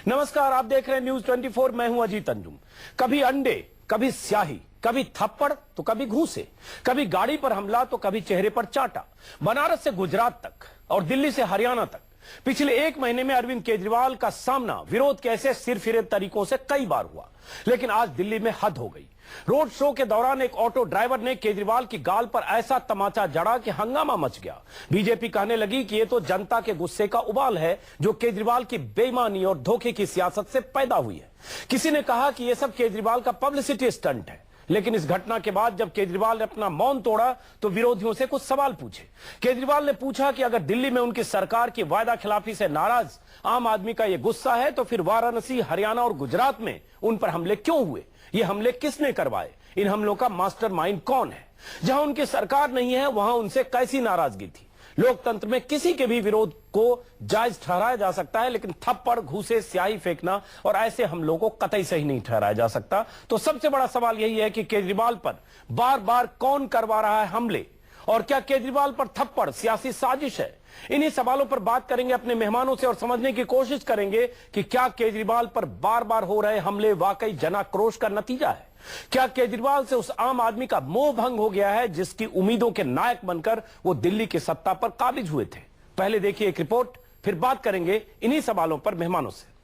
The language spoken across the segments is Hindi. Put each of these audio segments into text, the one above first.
नमस्कार, आप देख रहे हैं न्यूज 24। मैं हूं अजीत अंजुम। कभी अंडे, कभी स्याही, कभी थप्पड़ तो कभी घूंसे, कभी गाड़ी पर हमला तो कभी चेहरे पर चाटा। बनारस से गुजरात तक और दिल्ली से हरियाणा तक पिछले एक महीने में अरविंद केजरीवाल का सामना विरोध के ऐसे सिरफिरे तरीकों से कई बार हुआ, लेकिन आज दिल्ली में हद हो गई। रोड शो के दौरान एक ऑटो ड्राइवर ने केजरीवाल की गाल पर ऐसा तमाचा जड़ा कि हंगामा मच गया। बीजेपी कहने लगी कि ये तो जनता के गुस्से का उबाल है जो केजरीवाल की बेईमानी और धोखे की सियासत से पैदा हुई है। किसी ने कहा कि यह सब केजरीवाल का पब्लिसिटी स्टंट है। लेकिन इस घटना के बाद जब केजरीवाल ने अपना मौन तोड़ा तो विरोधियों से कुछ सवाल पूछे। केजरीवाल ने पूछा कि अगर दिल्ली में उनकी सरकार की वायदा खिलाफी से नाराज आम आदमी का यह गुस्सा है तो फिर वाराणसी, हरियाणा और गुजरात में उन पर हमले क्यों हुए? ये हमले किसने करवाए? इन हमलों का मास्टरमाइंड कौन है? जहां उनकी सरकार नहीं है वहां उनसे कैसी नाराजगी थी? लोकतंत्र में किसी के भी विरोध को जायज ठहराया जा सकता है, लेकिन थप्पड़, घूसे, स्याही फेंकना और ऐसे हमलों को कतई सही नहीं ठहराया जा सकता। तो सबसे बड़ा सवाल यही है कि केजरीवाल पर बार बार कौन करवा रहा है हमले, और क्या केजरीवाल पर थप्पड़ सियासी साजिश है? इन्हीं सवालों पर बात करेंगे अपने मेहमानों से और समझने की कोशिश करेंगे कि क्या केजरीवाल पर बार बार हो रहे हमले वाकई जनाक्रोश का नतीजा है? क्या केजरीवाल से उस आम आदमी का मोह भंग हो गया है जिसकी उम्मीदों के नायक बनकर वो दिल्ली की सत्ता पर काबिज हुए थे? पहले देखिए एक रिपोर्ट, फिर बात करेंगे इन्हीं सवालों पर मेहमानों से।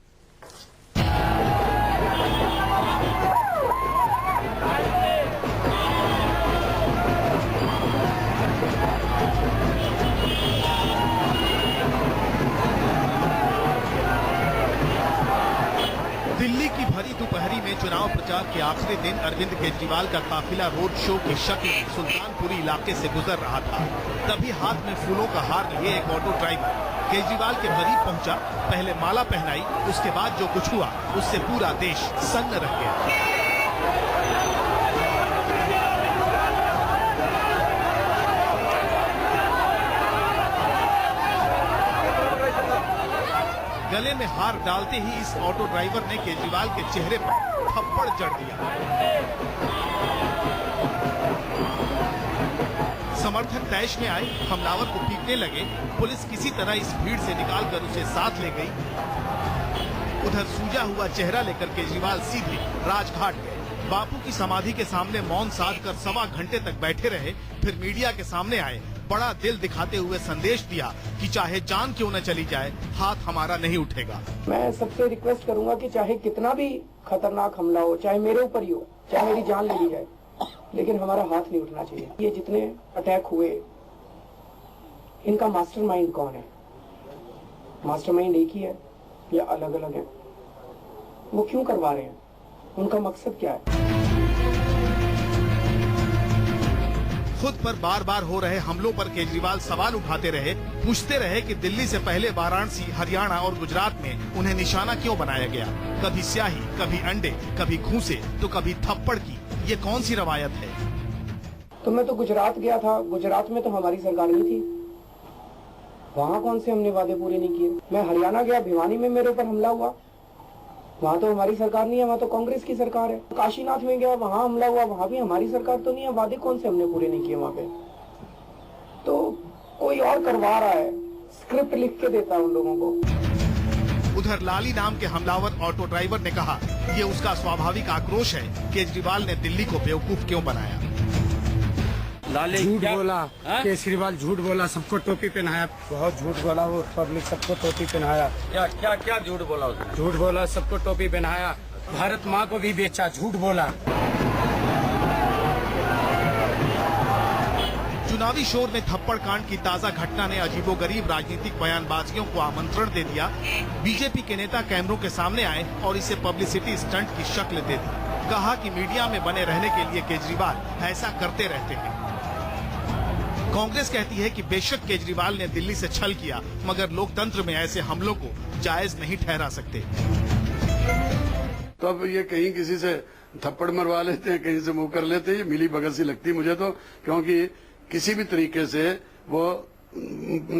दिल्ली की भरी दोपहरी में चुनाव प्रचार के आखिरी दिन अरविंद केजरीवाल का काफिला रोड शो की शक्ल में सुल्तानपुरी इलाके से गुजर रहा था। तभी हाथ में फूलों का हार लिए एक ऑटो ड्राइवर केजरीवाल के करीब पहुंचा, पहले माला पहनाई, उसके बाद जो कुछ हुआ उससे पूरा देश सन्न रह गया। गले में हार डालते ही इस ऑटो ड्राइवर ने केजरीवाल के चेहरे पर थप्पड़ जड़ दिया। समर्थक तैश में आए, हमलावर को पीटने लगे। पुलिस किसी तरह इस भीड़ से निकालकर उसे साथ ले गई। उधर सूजा हुआ चेहरा लेकर केजरीवाल सीधे राजघाट गए। बापू की समाधि के सामने मौन साध कर 1.25 घंटे तक बैठे रहे, फिर मीडिया के सामने आए। बड़ा दिल दिखाते हुए संदेश दिया कि चाहे जान क्यों न चली जाए, हाथ हमारा नहीं उठेगा। मैं सबसे रिक्वेस्ट करूंगा कि चाहे कितना भी खतरनाक हमला हो, चाहे मेरे ऊपर ही हो, चाहे मेरी जान ले ली जाए, लेकिन हमारा हाथ नहीं उठना चाहिए। ये जितने अटैक हुए, इनका मास्टरमाइंड कौन है? मास्टरमाइंड एक ही है या अलग अलग है? वो क्यों करवा रहे हैं? उनका मकसद क्या है? खुद पर बार बार हो रहे हमलों पर केजरीवाल सवाल उठाते रहे, पूछते रहे कि दिल्ली से पहले वाराणसी, हरियाणा और गुजरात में उन्हें निशाना क्यों बनाया गया। कभी स्याही, कभी अंडे, कभी घूंसे तो कभी थप्पड़ की ये कौन सी रवायत है? तो मैं तो गुजरात गया था, गुजरात में तो हमारी सरकार नहीं थी, वहाँ कौन से हमने वादे पूरे नहीं किए। मैं हरियाणा गया, भिवानी में मेरे ऊपर हमला हुआ, वहाँ तो हमारी सरकार नहीं है, वहाँ तो कांग्रेस की सरकार है। काशीनाथ में गया, वहाँ हमला हुआ, वहाँ भी हमारी सरकार तो नहीं है। वादे कौन से हमने पूरे नहीं किए वहाँ पे? तो कोई और करवा रहा है, स्क्रिप्ट लिख के देता है उन लोगों को। उधर लाली नाम के हमलावर ऑटो ड्राइवर ने कहा ये उसका स्वाभाविक आक्रोश है, केजरीवाल ने दिल्ली को बेवकूफ क्यों बनाया। झूठ बोला केजरीवाल, झूठ बोला, सबको टोपी पहनाया, बहुत झूठ बोला। वो पब्लिक सबको टोपी पहनाया। क्या क्या क्या झूठ बोला उसने? झूठ बोला, सबको टोपी पहनाया, भारत माँ को भी बेचा, झूठ बोला। चुनावी शोर में थप्पड़ कांड की ताजा घटना ने अजीबोगरीब राजनीतिक बयानबाजियों को आमंत्रण दे दिया। बीजेपी के नेता कैमरों के सामने आए और इसे पब्लिसिटी स्टंट की शक्ल दे दी। कहा कि मीडिया में बने रहने के लिए केजरीवाल ऐसा करते रहते हैं। कांग्रेस कहती है कि बेशक केजरीवाल ने दिल्ली से छल किया, मगर लोकतंत्र में ऐसे हमलों को जायज नहीं ठहरा सकते। तो अब ये कहीं किसी से थप्पड़ मरवा लेते हैं, कहीं से मुंह कर लेते हैं, ये मिली भगत सी लगती है मुझे तो, क्योंकि किसी भी तरीके से वो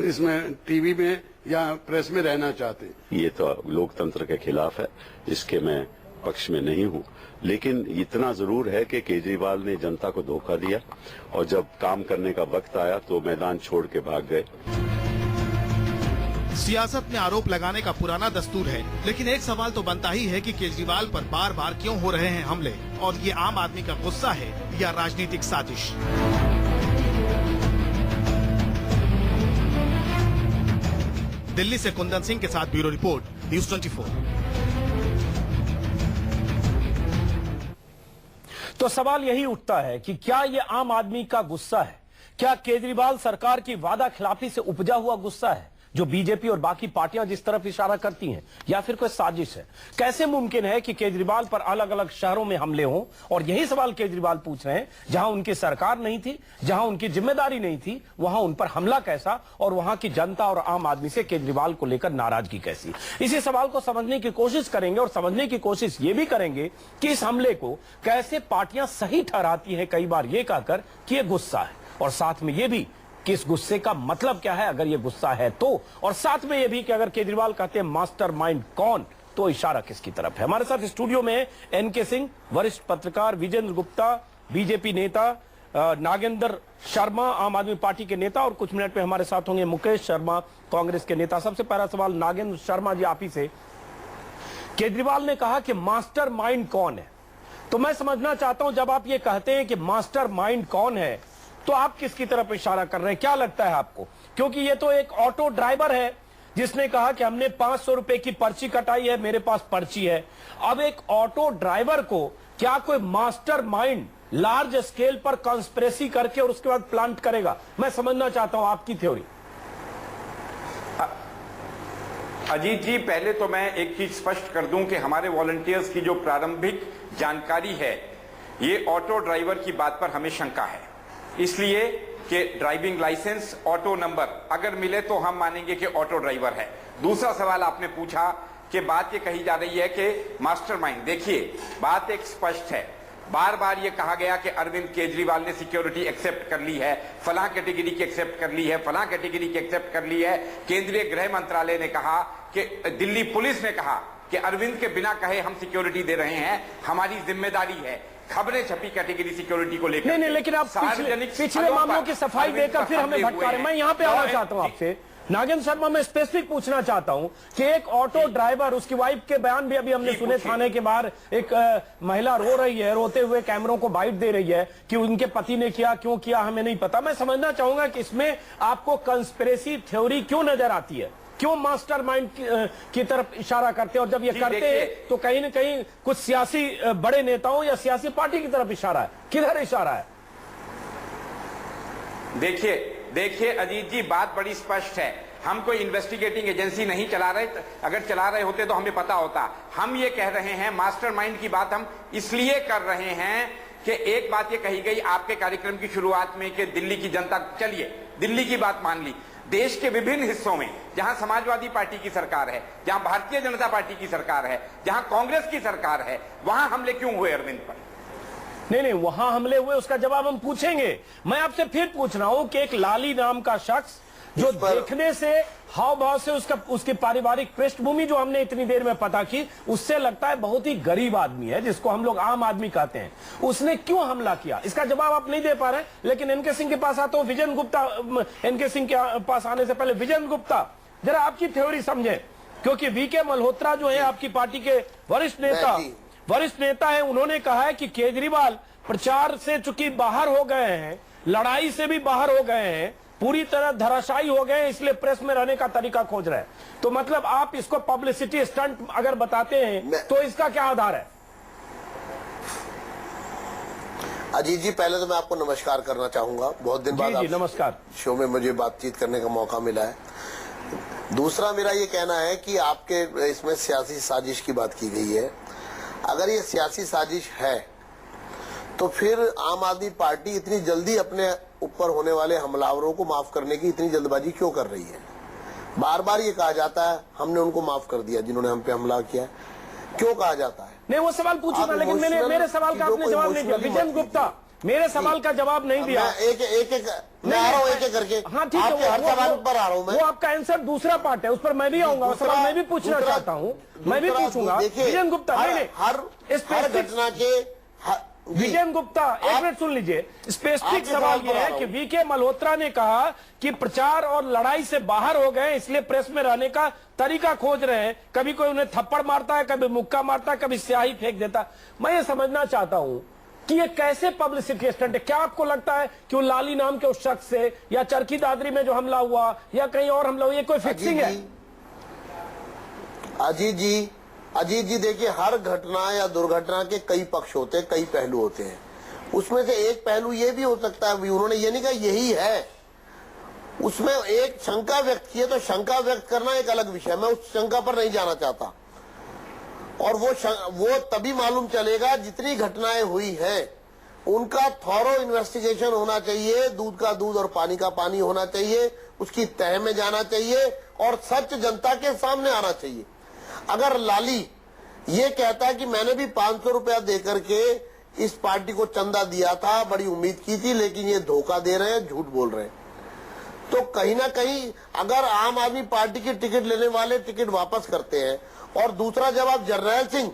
इसमें टीवी में या प्रेस में रहना चाहते हैं। ये तो लोकतंत्र के खिलाफ है, इसके मैं पक्ष में नहीं हूं, लेकिन इतना जरूर है कि केजरीवाल ने जनता को धोखा दिया और जब काम करने का वक्त आया तो मैदान छोड़ के भाग गए। सियासत में आरोप लगाने का पुराना दस्तूर है, लेकिन एक सवाल तो बनता ही है कि केजरीवाल पर बार बार क्यों हो रहे हैं हमले, और ये आम आदमी का गुस्सा है या राजनीतिक साजिश। दिल्ली से कुंदन सिंह के साथ ब्यूरो रिपोर्ट, न्यूज़ 24। तो सवाल यही उठता है कि क्या ये आम आदमी का गुस्सा है? क्या केजरीवाल सरकार की वादा खिलाफी से उपजा हुआ गुस्सा है जो बीजेपी और बाकी पार्टियां जिस तरफ इशारा करती हैं, या फिर कोई साजिश है? कैसे मुमकिन है कि केजरीवाल पर अलग अलग शहरों में हमले हों? और यही सवाल केजरीवाल पूछ रहे हैं, जहां उनकी सरकार नहीं थी, जहां उनकी जिम्मेदारी नहीं थी, वहां उन पर हमला कैसा, और वहां की जनता और आम आदमी से केजरीवाल को लेकर नाराजगी कैसी? इसी सवाल को समझने की कोशिश करेंगे, और समझने की कोशिश ये भी करेंगे कि इस हमले को कैसे पार्टियां सही ठहराती हैं, कई बार ये कहकर कि यह गुस्सा है, और साथ में ये भी कि इस गुस्से का मतलब क्या है अगर ये गुस्सा है तो, और साथ में ये भी कि अगर केजरीवाल कहते हैं मास्टरमाइंड कौन, तो इशारा किसकी तरफ है। हमारे साथ स्टूडियो में एनके सिंह, वरिष्ठ पत्रकार, विजेंद्र गुप्ता, बीजेपी नेता, नागेंद्र शर्मा, आम आदमी पार्टी के नेता, और कुछ मिनट में हमारे साथ होंगे मुकेश शर्मा, कांग्रेस के नेता। सबसे पहला सवाल नागेंद्र शर्मा जी आप ही से। केजरीवाल ने कहा कि मास्टरमाइंड कौन है, तो मैं समझना चाहता हूं जब आप ये कहते हैं कि मास्टरमाइंड कौन है, तो आप किसकी तरफ इशारा कर रहे हैं? क्या लगता है आपको? क्योंकि ये तो एक ऑटो ड्राइवर है जिसने कहा कि हमने 500 रुपए की पर्ची कटाई है, मेरे पास पर्ची है। अब एक ऑटो ड्राइवर को क्या कोई मास्टरमाइंड लार्ज स्केल पर कॉन्स्पिरेसी करके और उसके बाद प्लांट करेगा? मैं समझना चाहता हूं आपकी थ्योरी। अजीत जी, पहले तो मैं एक चीज स्पष्ट कर दूं कि हमारे वॉलंटियर्स की जो प्रारंभिक जानकारी है, ये ऑटो ड्राइवर की बात पर हमें शंका है, इसलिए कि ड्राइविंग लाइसेंस, ऑटो नंबर अगर मिले तो हम मानेंगे कि ऑटो ड्राइवर है। दूसरा सवाल आपने पूछा कि बात ये कही जा रही है कि मास्टरमाइंड। देखिए, बात एक स्पष्ट है, बार बार ये कहा गया कि अरविंद केजरीवाल ने सिक्योरिटी एक्सेप्ट कर ली है, फलां कैटेगरी की एक्सेप्ट कर ली है, फलां कैटेगरी की एक्सेप्ट कर ली है। केंद्रीय गृह मंत्रालय ने कहा कि दिल्ली पुलिस ने कहा कि अरविंद के बिना कहे हम सिक्योरिटी दे रहे हैं, हमारी जिम्मेदारी है। खबरें छपी कैटेगरी सिक्योरिटी को लेकर। नहीं, लेकिन आप पिछले मामलों की सफाई देकर फिर हमें भटका रहे हैं। मैं यहां पे आना चाहता हूं आपसे नागेंद्र शर्मा, मैं स्पेसिफिक पूछना चाहता हूं कि एक ऑटो ड्राइवर, उसकी वाइफ के बयान भी अभी हमने सुने, थाने के बाहर एक महिला रो रही है, रोते हुए कैमरों को बाइट दे रही है कि उनके पति ने किया, क्यों किया हमें नहीं पता। मैं समझना चाहूंगा कि इसमें आपको कंस्पिरेसी थ्योरी क्यों नजर आती है, क्यों मास्टरमाइंड की तरफ इशारा करते हैं, और जब ये करते हैं तो कहीं न कहीं कुछ सियासी बड़े नेताओं या सियासी पार्टी की तरफ इशारा है? किधर इशारा है? देखिए अजीत जी, बात बड़ी स्पष्ट है। हम कोई इन्वेस्टिगेटिंग एजेंसी नहीं चला रहे, अगर चला रहे होते तो हमें पता होता। हम ये कह रहे हैं, मास्टरमाइंड की बात हम इसलिए कर रहे हैं कि एक बात ये कही गई आपके कार्यक्रम की शुरुआत में कि दिल्ली की जनता, चलिए दिल्ली की बात मान ली, देश के विभिन्न हिस्सों में जहां समाजवादी पार्टी की सरकार है, जहां भारतीय जनता पार्टी की सरकार है, जहां कांग्रेस की सरकार है, वहां हमले क्यों हुए अरविंद पर? नहीं, वहां हमले हुए, उसका जवाब हम पूछेंगे। मैं आपसे फिर पूछ रहा हूं कि एक लाली नाम का शख्स जो देखने से, हाव भाव से, उसकी पारिवारिक पृष्ठभूमि जो हमने इतनी देर में पता की, उससे लगता है बहुत ही गरीब आदमी है, जिसको हम लोग आम आदमी कहते हैं, उसने क्यों हमला किया? इसका जवाब आप नहीं दे पा रहे। लेकिन एनके सिंह के पास आता हूं, विजेंद्र गुप्ता। एनके सिंह के पास आने से पहले विजेंद्र गुप्ता, जरा आपकी थ्योरी समझे, क्योंकि वीके मल्होत्रा जो है आपकी पार्टी के वरिष्ठ नेता है, उन्होंने कहा है कि केजरीवाल प्रचार से चूंकि बाहर हो गए हैं, लड़ाई से भी बाहर हो गए हैं, पूरी तरह धराशायी हो गए, इसलिए प्रेस में रहने का तरीका खोज रहे हैं। तो मतलब आप इसको पब्लिसिटी स्टंट अगर बताते हैं तो इसका क्या आधार है? अजीत जी, पहले तो मैं आपको नमस्कार करना चाहूंगा, बहुत दिन बाद जी, नमस्कार। शो में मुझे बातचीत करने का मौका मिला है। दूसरा मेरा ये कहना है कि आपके इसमें सियासी साजिश की बात की गई है। अगर ये सियासी साजिश है तो फिर आम आदमी पार्टी इतनी जल्दी अपने ऊपर होने वाले हमलावरों को माफ करने की इतनी जल्दबाजी क्यों कर रही है? बार बार ये कहा जाता है हमने उनको माफ कर दिया जिन्होंने हम पे हमला किया, क्यों कहा जाता है? नहीं, वो सवाल पूछूंगा, लेकिन मेरे सवाल का आपने जवाब नहीं दिया। विजेंद्र गुप्ता, मेरे सवाल का जवाब नहीं दिया। मैं आ रहा हूँ एक करके। हाँ ठीक है, हर सवाल पर आ रहा हूँ मैं। वो आपका आंसर दूसरा पार्ट है, उस पर मैं भी आऊंगा, सवाल मैं भी पूछना चाहता हूँ, मैं भी पूछूंगा। विजेंद्र गुप्ता, हर घटना के विजय गुप्ता, एक मिनट सुन लीजिए। स्पेसिफिक सवाल यह है कि वीके मल्होत्रा ने कहा कि प्रचार और लड़ाई से बाहर हो गए, इसलिए प्रेस में रहने का तरीका खोज रहे हैं। कभी कोई उन्हें थप्पड़ मारता है, कभी मुक्का मारता है, कभी स्याही फेंक देता है। मैं ये समझना चाहता हूं कि ये कैसे पब्लिसिटी स्टंट है। क्या आपको लगता है कि वो लाली नाम के उस शख्स से या चरखी दादरी में जो हमला हुआ या कहीं और हमला हुआ, ये कोई फिक्सिंग है? अजीत जी देखिए, हर घटना या दुर्घटना के कई पक्ष होते हैं, कई पहलू होते हैं। उसमें से एक पहलू ये भी हो सकता है, उन्होंने ये नहीं कहा यही है, उसमें एक शंका व्यक्त की है, तो शंका व्यक्त करना एक अलग विषय। मैं उस शंका पर नहीं जाना चाहता, और वो तभी मालूम चलेगा जितनी घटनाएं हुई है उनका थॉरो इन्वेस्टिगेशन होना चाहिए, दूध का दूध और पानी का पानी होना चाहिए, उसकी तह में जाना चाहिए और सच जनता के सामने आना चाहिए। अगर लाली ये कहता है कि मैंने भी 500 रुपया देकर के इस पार्टी को चंदा दिया था, बड़ी उम्मीद की थी, लेकिन ये धोखा दे रहे हैं, झूठ बोल रहे हैं, तो कहीं ना कहीं अगर आम आदमी पार्टी की टिकट लेने वाले टिकट वापस करते हैं, और दूसरा जब आप जर्नैल सिंह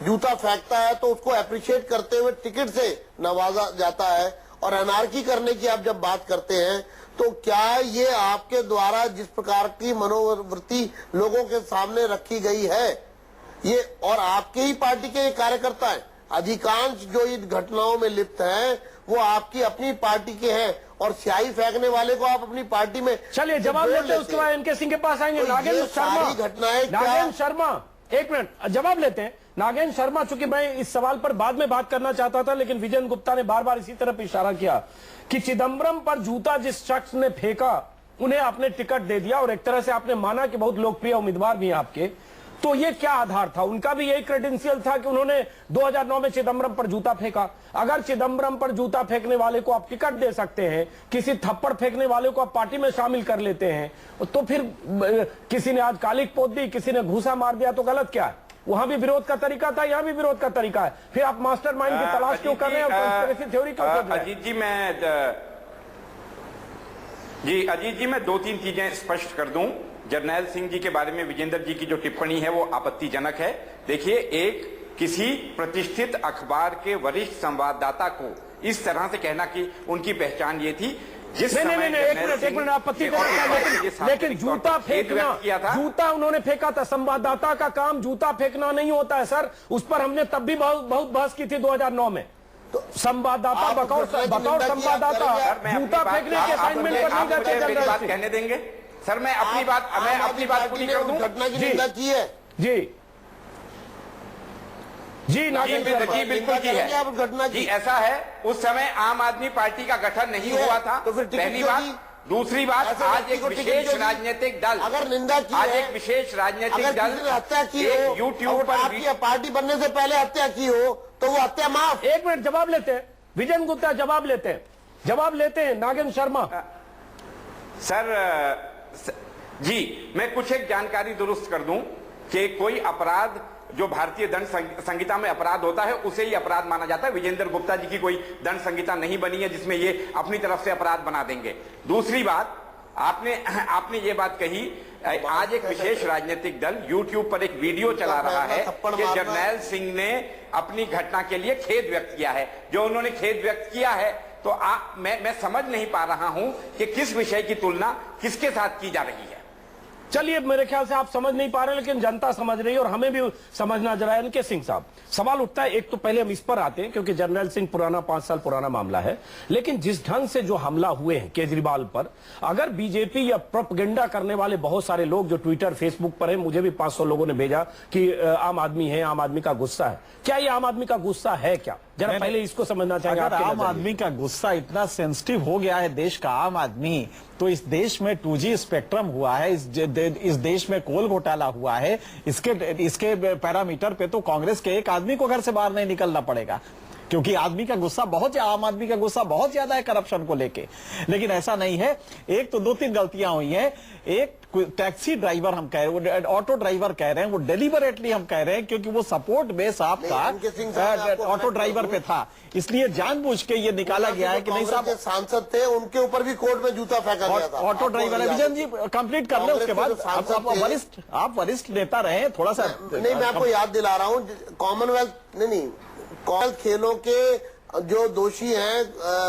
जूता फेंकता है तो उसको अप्रिशिएट करते हुए टिकट से नवाजा जाता है, और अनार्की करने की आप जब बात करते हैं, तो क्या ये आपके द्वारा जिस प्रकार की मनोवृत्ति लोगों के सामने रखी गई है, ये और आपके ही पार्टी के कार्यकर्ता हैं, अधिकांश जो इन घटनाओं में लिप्त हैं वो आपकी अपनी पार्टी के हैं, और स्याही फेंकने वाले को आप अपनी पार्टी में चलिए जवाब लेते हैं, उसके बाद एनके सिंह के पास आएंगे। नागेंद्र शर्मा, एक मिनट जवाब लेते हैं। नागेंद्र शर्मा, चूंकि मैं इस सवाल पर बाद में बात करना चाहता था, लेकिन विजय गुप्ता ने बार बार इसी तरफ इशारा किया कि चिदम्बरम पर जूता जिस शख्स ने फेंका उन्हें आपने टिकट दे दिया, और एक तरह से आपने माना कि बहुत लोकप्रिय उम्मीदवार भी हैं आपके, तो ये क्या आधार था? उनका भी यही क्रेडेंशियल था कि उन्होंने 2009 में चिदम्बरम पर जूता फेंका। अगर चिदम्बरम पर जूता फेंकने वाले को आप टिकट दे सकते हैं, किसी थप्पड़ फेंकने वाले को आप पार्टी में शामिल कर लेते हैं, तो फिर किसी ने आज कालिक पोत दी, किसी ने घूसा मार दिया, तो गलत क्या है? वहां भी विरोध का तरीका था, यहां भी विरोध का तरीका है। फिर आप मास्टरमाइंड की तलाश क्यों कर रहे हैं और थ्योरी क्यों खोज रहे हैं? अजीत जी, मैं 2-3 चीजें स्पष्ट कर दूं। जर्नैल सिंह जी के बारे में विजेंद्र जी की जो टिप्पणी है वो आपत्तिजनक है। देखिए, एक किसी प्रतिष्ठित अखबार के वरिष्ठ संवाददाता को इस तरह से कहना कि उनकी पहचान ये थी, जिस नहीं, एक मिनट आपत्ति लेकिन जूता फेंकना किया था, जूता उन्होंने फेंका था। संवाददाता का काम जूता फेंकना नहीं होता है सर, उस पर हमने तब भी बहुत बहस की थी 2009 में। तो संवाददाता बतौर संवाददाता जूता फेंकने के असाइनमेंट पर नहीं जाते। मेरी बात कहने देंगे सर? मैं अपनी बात पूरी कर दूं। घटना की निंदा की है जी नागेंद्र जी, बिल्कुल की है घटना जी। ऐसा है, उस समय आम आदमी पार्टी का गठन नहीं हुआ था, तो फिर पहली बात। दूसरी बात, आज एक विशेष राजनीतिक दल, अगर निंदा की आज एक विशेष राजनीतिक दल हत्या की हो, यूट्यूब पर पार्टी बनने से पहले हत्या की हो, तो वो हत्या माफ। एक मिनट जवाब लेते हैं, विजय गुप्ता जवाब लेते हैं। नागेंद्र शर्मा सर जी, मैं कुछ एक जानकारी दुरुस्त कर दूं कि कोई अपराध जो भारतीय दंड संहिता में अपराध होता है उसे ही अपराध माना जाता है। विजेंद्र गुप्ता जी की कोई दंड संहिता नहीं बनी है जिसमें ये अपनी तरफ से अपराध बना देंगे। दूसरी बात, आपने ये बात कही, आज एक विशेष राजनीतिक दल यूट्यूब पर एक वीडियो चला रहा है कि जर्नैल सिंह ने अपनी घटना के लिए खेद व्यक्त किया है। जो उन्होंने खेद व्यक्त किया है, तो मैं समझ नहीं पा रहा हूं कि किस विषय की तुलना किसके साथ की जा रही है। चलिए, मेरे ख्याल से आप समझ नहीं पा रहे, लेकिन जनता समझ रही है और हमें भी समझना जरा है। एनके सिंह साहब, सवाल उठता है, एक तो पहले हम इस पर आते हैं क्योंकि जर्नैल सिंह पुराना 5 साल पुराना मामला है, लेकिन जिस ढंग से जो हमला हुए हैं केजरीवाल पर, अगर बीजेपी या प्रोपगेंडा करने वाले बहुत सारे लोग जो ट्विटर फेसबुक पर है, मुझे भी 500 लोगों ने भेजा कि आम आदमी है, आम आदमी का गुस्सा है, क्या ये आम आदमी का गुस्सा है क्या? जरा पहले इसको समझना चाहिए। अगर आम आदमी का गुस्सा इतना सेंसिटिव हो गया है देश का आम आदमी, तो इस देश में 2G स्पेक्ट्रम हुआ है, इस देश में कोल घोटाला हुआ है, इसके पैरामीटर पे तो कांग्रेस के एक आदमी को घर से बाहर नहीं निकलना पड़ेगा, क्योंकि आदमी का गुस्सा आम आदमी का गुस्सा बहुत ज्यादा है करप्शन को लेके। लेकिन ऐसा नहीं है। एक तो 2-3 गलतियां हुई हैं। एक टैक्सी ड्राइवर हम कह रहे हैं, ऑटो ड्राइवर कह रहे हैं, वो डेलिबरेटली हम कह रहे हैं क्योंकि वो सपोर्ट बेस आपका ऑटो ड्राइवर पे था, इसलिए जानबूझ के ये निकाला गया है कि नहीं साहब सांसद थे, उनके ऊपर भी कोर्ट में जूता फेंका गया था। ऑटो ड्राइवर है। विजन जी कंप्लीट कर ले, उसके बाद आप वरिष्ठ नेता रहे, थोड़ा सा नहीं, मैं आपको याद दिला रहा हूँ, कॉमनवेल्थ नहीं कौन खेलों के जो दोषी हैं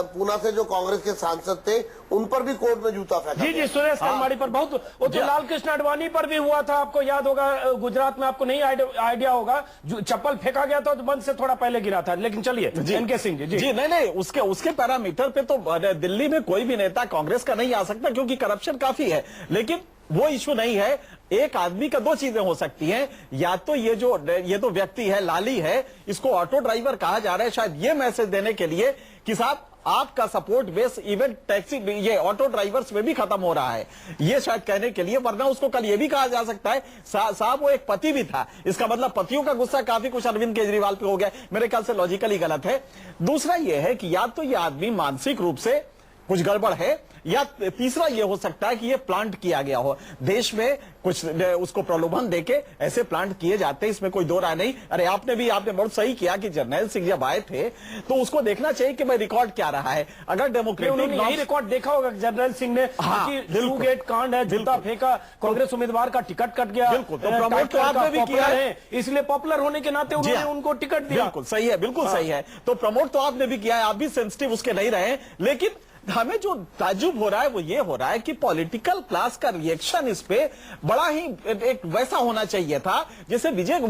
पूना से जो कांग्रेस के सांसद थे उन पर भी कोर्ट में जूता फेंका। जी सुरेश कनमाड़ी पर बहुत, वो तो लाल कृष्ण आडवाणी पर भी हुआ था, आपको याद होगा, गुजरात में, आपको नहीं आइडिया होगा, चप्पल फेंका गया था तो मंच से थोड़ा पहले गिरा था। लेकिन चलिए एनके सिंह जी नहीं उसके पैरामीटर पे तो दिल्ली में कोई भी नेता कांग्रेस का नहीं आ सकता क्योंकि करप्शन काफी है, लेकिन वो इश्यू नहीं है। एक आदमी का दो चीजें हो सकती हैं, या तो ये तो व्यक्ति है, लाली है, इसको ऑटो ड्राइवर कहा जा रहा है शायद ये मैसेज देने के लिए कि साहब आपका सपोर्ट बेस इवन टैक्सी ये ऑटो ड्राइवर्स में भी खत्म हो रहा है, ये शायद कहने के लिए। वरना उसको कल ये भी कहा जा सकता है साहब वो एक पति भी था, इसका मतलब पतियों का गुस्सा काफी कुछ अरविंद केजरीवाल पे हो गया। मेरे ख्याल से लॉजिकली गलत है। दूसरा ये है कि या तो ये आदमी मानसिक रूप से कुछ गड़बड़ है, या तीसरा ये हो सकता है कि ये प्लांट किया गया हो। देश में कुछ उसको प्रलोभन देके ऐसे प्लांट किए जाते हैं, इसमें कोई दो राय नहीं। अरे आपने बहुत सही किया कि जर्नैल सिंह जब आए थे तो उसको देखना चाहिए कि भाई रिकॉर्ड क्या रहा है। अगर डेमोक्रेटिक यही रिकॉर्ड देखा होगा जर्नैल सिंह ने, गेट कांड है, जूता फेंका, कांग्रेस उम्मीदवार का टिकट कट गया, बिल्कुल, तो प्रमोट तो आपने भी किया है, इसलिए पॉपुलर होने के नाते उन्होंने उनको टिकट दिया। बिल्कुल सही है, बिल्कुल सही है। तो प्रमोट तो आपने भी किया है, आप भी सेंसिटिव उसके नहीं रहे। लेकिन हमें जो ताज्जुब हो रहा है वो ये हो रहा है कि पॉलिटिकल क्लास का रिएक्शन इस पे बड़ा ही एक वैसा होना चाहिए था जैसे विजय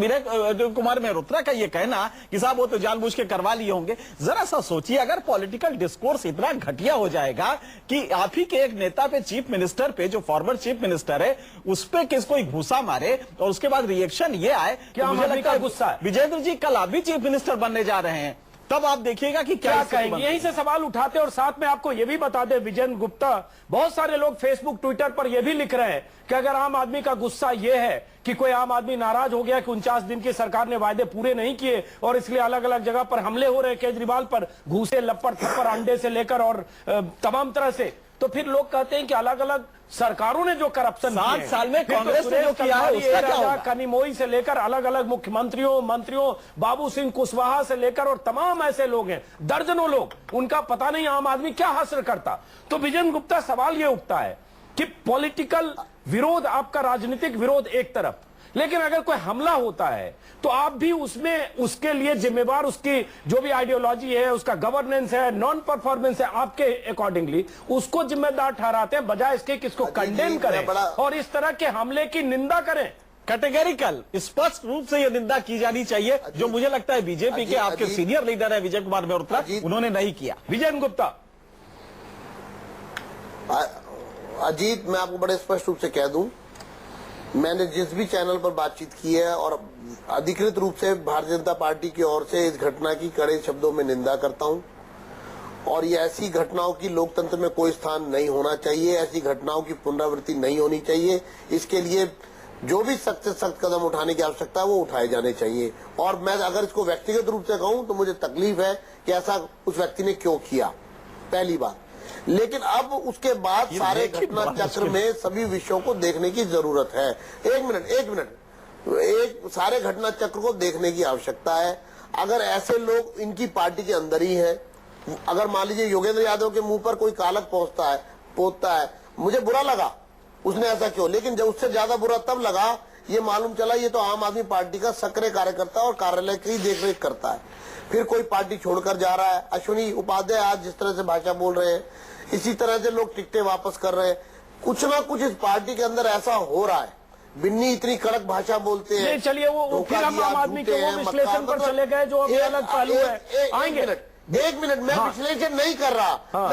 कुमार मेहरोत्रा का ये कहना कि साहब वो तो जानबूझ के करवा लिए होंगे। जरा सा सोचिए, अगर पॉलिटिकल डिस्कोर्स इतना घटिया हो जाएगा कि आप ही के एक नेता पे, चीफ मिनिस्टर पे, जो फॉर्मर चीफ मिनिस्टर है, उस पे किसको घूसा मारे और उसके बाद रिएक्शन ये आए कि मुझे लगता है गुस्सा है। विजेंद्र जी कल आप भी चीफ मिनिस्टर बनने जा रहे हैं, तब आप देखिएगा कि क्या कहेंगे। यहीं से सवाल उठाते, और साथ में आपको यह भी बता दें विजेंद्र गुप्ता, बहुत सारे लोग फेसबुक ट्विटर पर यह भी लिख रहे हैं कि अगर आम आदमी का गुस्सा यह है कि कोई आम आदमी नाराज हो गया कि 49 दिन की सरकार ने वायदे पूरे नहीं किए और इसलिए अलग अलग जगह पर हमले हो रहे केजरीवाल पर, घूसे, लपड़ थप्पड़, अंडे से लेकर और तमाम तरह से, तो फिर लोग कहते हैं कि अलग अलग सरकारों ने जो करप्शन 7 साल में कांग्रेस ने जो किया है उसका क्या होगा? कनिमोई से लेकर अलग अलग मुख्यमंत्रियों, मंत्रियों, बाबू सिंह कुशवाहा से लेकर और तमाम ऐसे लोग हैं, दर्जनों लोग, उनका पता नहीं आम आदमी क्या हासिल करता। तो विजेंद्र गुप्ता सवाल ये उठता है कि पॉलिटिकल विरोध, आपका राजनीतिक विरोध एक तरफ, लेकिन अगर कोई हमला होता है तो आप भी उसमें उसके लिए जिम्मेवार, उसकी जो भी आइडियोलॉजी है, उसका गवर्नेंस है, नॉन परफॉर्मेंस है, आपके अकॉर्डिंगली उसको जिम्मेदार ठहराते हैं, बजाय इसके किसको कंडेम करें और इस तरह के हमले की निंदा करें। कैटेगरिकल स्पष्ट रूप से यह निंदा की जानी चाहिए, जो मुझे लगता है बीजेपी के आपके सीनियर लीडर है विजय कुमार मेहरोत्रा, उन्होंने नहीं किया। विजेंद्र गुप्ता, अजीत, मैं आपको बड़े स्पष्ट रूप से कह दूं, मैंने जिस भी चैनल पर बातचीत की है और अधिकृत रूप से भारतीय जनता पार्टी की ओर से इस घटना की कड़े शब्दों में निंदा करता हूं, और ये ऐसी घटनाओं की लोकतंत्र में कोई स्थान नहीं होना चाहिए, ऐसी घटनाओं की पुनरावृत्ति नहीं होनी चाहिए। इसके लिए जो भी सख्त से सख्त कदम उठाने की आवश्यकता है वो उठाए जाने चाहिए। और मैं अगर इसको व्यक्तिगत रूप से कहूं तो मुझे तकलीफ है कि ऐसा उस व्यक्ति ने क्यों किया, पहली बात। लेकिन अब उसके बाद सारे घटना चक्र में सभी विषयों को देखने की जरूरत है। एक मिनट, सारे घटना चक्र को देखने की आवश्यकता है। अगर ऐसे लोग इनकी पार्टी के अंदर ही हैं, अगर मान लीजिए योगेंद्र यादव के मुंह पर कोई कालक पोतता है, मुझे बुरा लगा उसने ऐसा क्यों, लेकिन जब उससे ज्यादा बुरा तब लगा ये मालूम चला ये तो आम आदमी पार्टी का सक्रिय कार्यकर्ता और कार्यालय की देखरेख करता है, फिर कोई पार्टी छोड़कर जा रहा है। अश्विनी उपाध्याय आज जिस तरह से भाषा बोल रहे हैं, इसी तरह से लोग टिकटें वापस कर रहे हैं। कुछ ना कुछ इस पार्टी के अंदर ऐसा हो रहा है। बिन्नी इतनी कड़क भाषा बोलते हैं। चलिए वो फिर हम आम आदमी के वो विश्लेषण पर चले गए जो अभी अलग पहलू है। आएंगे एक मिनट, मैं विश्लेषण नहीं कर रहा,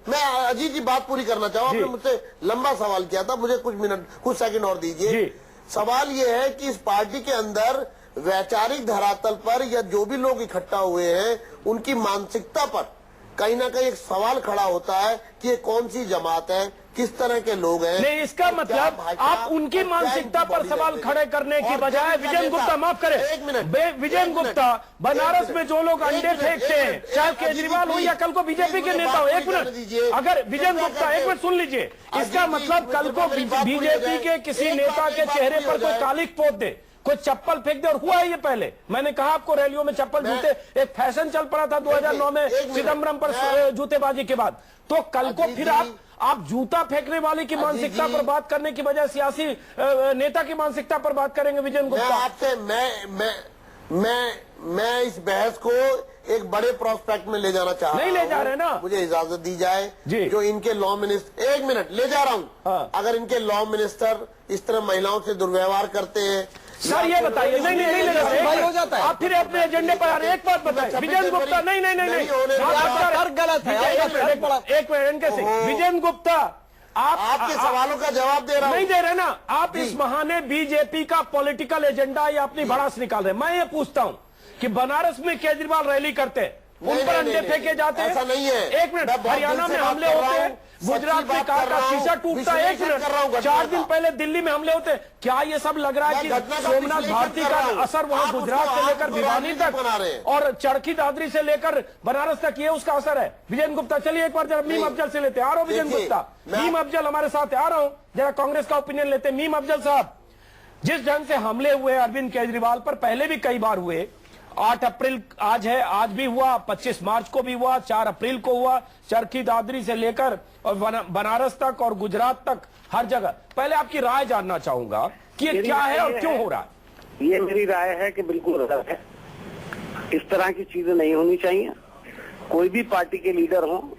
मैं अजीत जी बात पूरी करना चाहूँ। आपने मुझसे लंबा सवाल किया था, मुझे कुछ सेकंड और दीजिए। सवाल ये है कि इस पार्टी के अंदर वैचारिक धरातल पर या जो भी लोग इकट्ठा हुए हैं उनकी मानसिकता पर कहीं ना कहीं एक सवाल खड़ा होता है कि ये कौन सी जमात है, किस तरह के लोग हैं। नहीं, इसका मतलब आप उनकी मानसिकता पर सवाल खड़े करने की बजाय, विजय गुप्ता माफ करें, एक मिनट, विजय गुप्ता, बनारस में जो लोग अंडे फेंकते हैं, चाहे केजरीवाल हो या कल को बीजेपी के नेता हो, एक मिनट, अगर विजय गुप्ता एक मिनट सुन लीजिए, इसका मतलब कल को बीजेपी के किसी नेता के चेहरे पर कोई कालिक पोत दे, कोई चप्पल फेंक दे, और हुआ है ये पहले, मैंने कहा आपको रैलियों में चप्पल जूते, एक फैशन चल पड़ा था 2009 में चिदम्बरम पर जूतेबाजी के बाद, तो कल को फिर आप जूता फेंकने वाले की मानसिकता पर बात करने की बजाय सियासी नेता की मानसिकता पर बात करेंगे। विजय गुप्ता, आपसे मैं इस बहस को एक बड़े प्रोस्पेक्ट में ले जाना चाह रहा हूं। नहीं ले जा रहे ना, मुझे इजाजत दी जाए जी। जो इनके लॉ मिनिस्टर, एक मिनट ले जा रहा हूं। हाँ। अगर इनके लॉ मिनिस्टर इस तरह महिलाओं से दुर्व्यवहार करते हैं, सर ये बताइए, नहीं नहीं ले जाते भाई हो जाता है। आप फिर अपने एजेंडे पर आ रहे हैं। एक बात बताइए, विजय गुप्ता नहीं नहीं नहीं नहीं होने तर्क गलत है। एक मिनट इनके से विजय गुप्ता आपके सवालों का जवाब दे रहा हूं। नहीं दे रहे ना आप। इस बहाने बीजेपी का पॉलिटिकल एजेंडा या अपनी भड़ास निकाल रहे हैं। मैं ये पूछता हूं कि बनारस में केजरीवाल रैली करते हैं, उन पर अंडे फेंके जाते हैं, ऐसा नहीं है। एक मिनट, हरियाणा में हमले होते हैं, गुजरात में कार का शीशा टूटता है, एक मिनट, 4 दिन पहले दिल्ली में हमले होते हैं। क्या ये सब लग रहा है कि सोमनाथ भारती का असर वहां गुजरात से लेकर भिवानी तक और चरखी दादरी से लेकर बनारस तक ये उसका असर है? विजय गुप्ता चलिए एक बार जरा मीम अफजल से लेते हैं। आ रहा हूं विजय गुप्ता, मीम अफजल हमारे साथ आ रहा हूं, जरा कांग्रेस का ओपिनियन लेते हैं। मीम अफजल साहब, जिस ढंग से हमले हुए अरविंद केजरीवाल पर, पहले भी कई बार हुए, 8 अप्रैल आज है, आज भी हुआ, 25 मार्च को भी हुआ, 4 अप्रैल को हुआ, चरखी दादरी से लेकर और बनारस तक और गुजरात तक हर जगह। पहले आपकी राय जानना चाहूंगा कि ये क्या है और क्यों हो रहा है? ये मेरी राय है कि बिल्कुल गलत है। इस तरह की चीजें नहीं होनी चाहिए। कोई भी पार्टी के लीडर हो,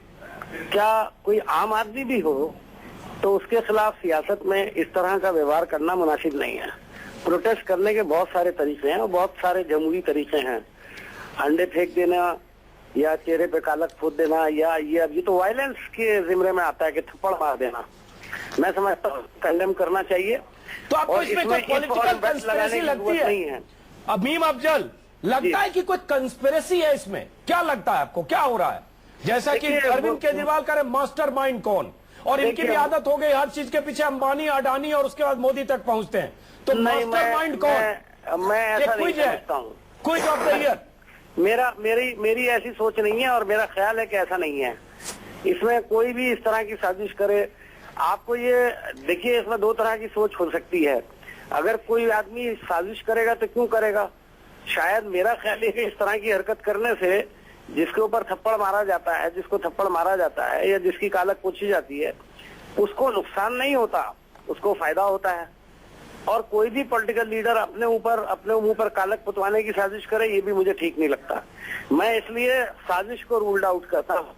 क्या कोई आम आदमी भी हो, तो उसके खिलाफ सियासत में इस तरह का व्यवहार करना मुनासिब नहीं है। प्रोटेस्ट करने के बहुत सारे तरीके हैं और बहुत सारे जमहूरी तरीके हैं। अंडे फेंक देना या चेहरे पे कालक फूट देना या ये तो वायलेंस के जिम्मे में आता है कि थप्पड़ मार देना। मैं समझता हूँ कंडेम करना चाहिए। तो आपको इसमें कोई पॉलिटिकल कंस्पिरेसी लगती है? अब मीम अफजल, लगता है कि कोई कंस्पिरेसी है इसमें? क्या लगता है आपको, क्या हो रहा है? जैसा कि अरविंद केजरीवाल का मास्टरमाइंड कौन, और इनकी भी आदत हो गई हर चीज के पीछे अंबानी अडानी और उसके बाद मोदी तक पहुंचते हैं। तो मास्टरमाइंड कौन? मैं ऐसा नहीं समझता हूँ। क्विज ऑफ द ईयर मेरी ऐसी सोच नहीं है और मेरा ख्याल है कि ऐसा नहीं है। इसमें कोई भी इस तरह की साजिश करे, आपको ये देखिए, इसमें 2 तरह की सोच हो सकती है। अगर कोई आदमी साजिश करेगा तो क्यों करेगा? शायद मेरा ख्याल है कि इस तरह की हरकत करने से जिसके ऊपर थप्पड़ मारा जाता है, जिसको थप्पड़ मारा जाता है या जिसकी कालक पूछी जाती है, उसको नुकसान नहीं होता, उसको फायदा होता है। और कोई भी पॉलिटिकल लीडर अपने मुंह पर कालक पुतवाने की साजिश करे, ये भी मुझे ठीक नहीं लगता। मैं इसलिए साजिश को रूल्ड आउट करता हूँ।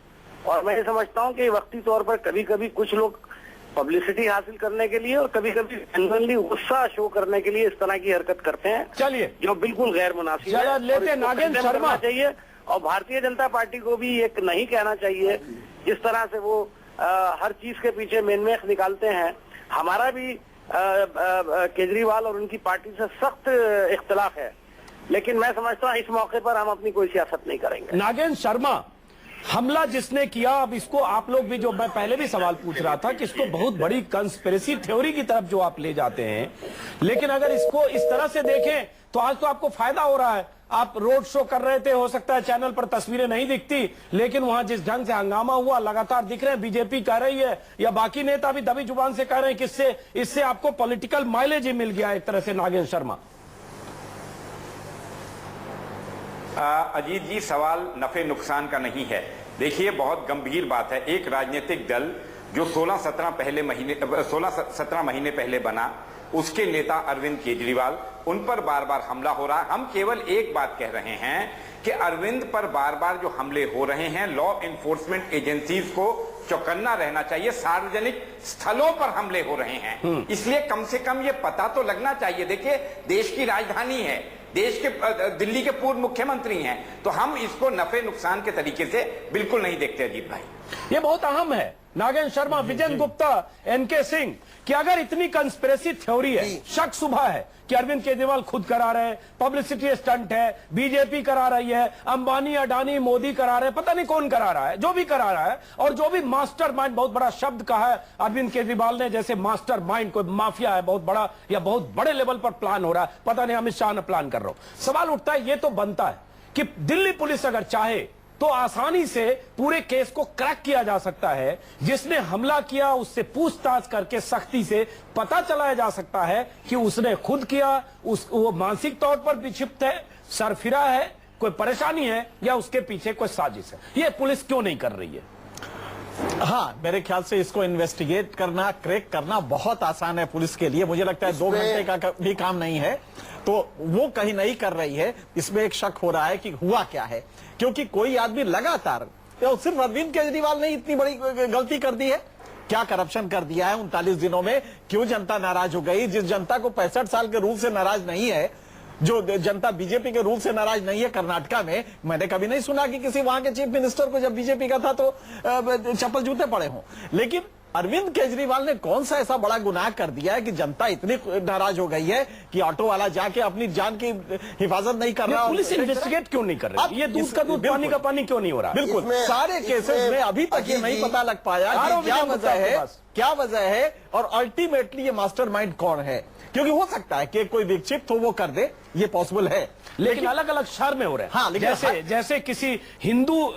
और मैं ये समझता हूँ कि वक्ती तौर पर कभी कभी कुछ लोग पब्लिसिटी हासिल करने के लिए और कभी कभी जेन्युइनली गुस्सा शो करने के लिए इस तरह की हरकत करते हैं, चलिए, जो बिल्कुल गैर मुनासिब है। लेते नागेंद्र शर्मा चाहिए और भारतीय जनता पार्टी को भी एक नहीं कहना चाहिए जिस तरह से वो हर चीज के पीछे मेनमेख निकालते हैं। हमारा भी केजरीवाल और उनकी पार्टी से सख्त इख्तिलाफ है, लेकिन मैं समझता हूँ इस मौके पर हम अपनी कोई सियासत नहीं करेंगे। नागेंद्र शर्मा, हमला जिसने किया, अब इसको आप लोग भी, जो मैं पहले भी सवाल पूछ रहा था कि इसको बहुत बड़ी कंस्पिरेसी थ्योरी की तरफ जो आप ले जाते हैं, लेकिन अगर इसको इस तरह से देखें तो आज तो आपको फायदा हो रहा है। आप रोड शो कर रहे थे, हो सकता है चैनल पर तस्वीरें नहीं दिखती, लेकिन वहां जिस ढंग से हंगामा हुआ लगातार दिख रहे हैं। बीजेपी कह रही है या बाकी नेता भी दबी जुबान से कह रहे हैं कि इससे आपको पॉलिटिकल माइलेज ही मिल गया एक तरह से। नागेंद्र शर्मा, अजीत जी, सवाल नफे नुकसान का नहीं है। देखिए, बहुत गंभीर बात है। एक राजनीतिक दल जो 16-17 महीने पहले बना, उसके नेता अरविंद केजरीवाल, उन पर बार बार हमला हो रहा है। हम केवल एक बात कह रहे हैं कि अरविंद पर बार बार जो हमले हो रहे हैं, लॉ एनफोर्समेंट एजेंसीज को चौकन्ना रहना चाहिए। सार्वजनिक स्थलों पर हमले हो रहे हैं, इसलिए कम से कम ये पता तो लगना चाहिए। देखिए, देश की राजधानी है, देश के दिल्ली के पूर्व मुख्यमंत्री हैं, तो हम इसको नफे नुकसान के तरीके से बिल्कुल नहीं देखते। अजीत भाई, ये बहुत अहम है। नागेंद्र शर्मा, विजय गुप्ता, एनके सिंह, कि अगर इतनी कंस्पिरेसी थ्योरी है, शक सुबह है कि अरविंद केजरीवाल खुद करा रहे हैं, पब्लिसिटी स्टंट है, बीजेपी करा रही है, अंबानी अडानी मोदी करा रहे हैं, पता नहीं कौन करा रहा है, जो भी करा रहा है, और जो भी मास्टरमाइंड, बहुत बड़ा शब्द कहा है अरविंद केजरीवाल ने, जैसे मास्टरमाइंड कोई माफिया है बहुत बड़ा या बहुत बड़े लेवल पर प्लान हो रहा है, पता नहीं अमित शाह ने प्लान कर रहा हो। सवाल उठता है, ये तो बनता है कि दिल्ली पुलिस अगर चाहे तो आसानी से पूरे केस को क्रैक किया जा सकता है। जिसने हमला किया उससे पूछताछ करके सख्ती से पता चलाया जा सकता है कि उसने खुद किया, वो मानसिक तौर पर विक्षिप्त है, सरफिरा है, कोई परेशानी है या उसके पीछे कोई साजिश है। ये पुलिस क्यों नहीं कर रही है? हाँ, मेरे ख्याल से इसको इन्वेस्टिगेट करना, क्रैक करना बहुत आसान है पुलिस के लिए। मुझे लगता है 2 घंटे का भी काम नहीं है, तो वो कहीं नहीं कर रही है। इसमें एक शक हो रहा है कि हुआ क्या है, क्योंकि कोई आदमी लगातार, तो सिर्फ अरविंद केजरीवाल ने इतनी बड़ी गलती कर दी है, क्या करप्शन कर दिया है 39 दिनों में, क्यों जनता नाराज हो गई? जिस जनता को 65 साल के रूल से नाराज नहीं है, जो जनता बीजेपी के रूल से नाराज नहीं है कर्नाटका में, मैंने कभी नहीं सुना कि किसी वहां के चीफ मिनिस्टर को, जब बीजेपी का था तो चप्पल जूते पड़े हों। लेकिन अरविंद केजरीवाल ने कौन सा ऐसा बड़ा गुनाह कर दिया है कि जनता इतनी नाराज हो गई है कि ऑटो वाला जाके अपनी जान की हिफाजत नहीं कर रहा? पुलिस इन्वेस्टिगेट क्यों नहीं कर रही? ये दूध का दूध पानी का पानी क्यों नहीं हो रहा? बिल्कुल, सारे केसेस में अभी तक ये नहीं पता लग पाया कि क्या वजह है और अल्टीमेटली ये मास्टरमाइंड कौन है। क्योंकि हो सकता है कि कोई विक्षिप्त हो वो कर दे, ये पॉसिबल है, लेकिन अलग अलग शहर में हो रहे हैं। हाँ, लेकिन जैसे किसी हिंदू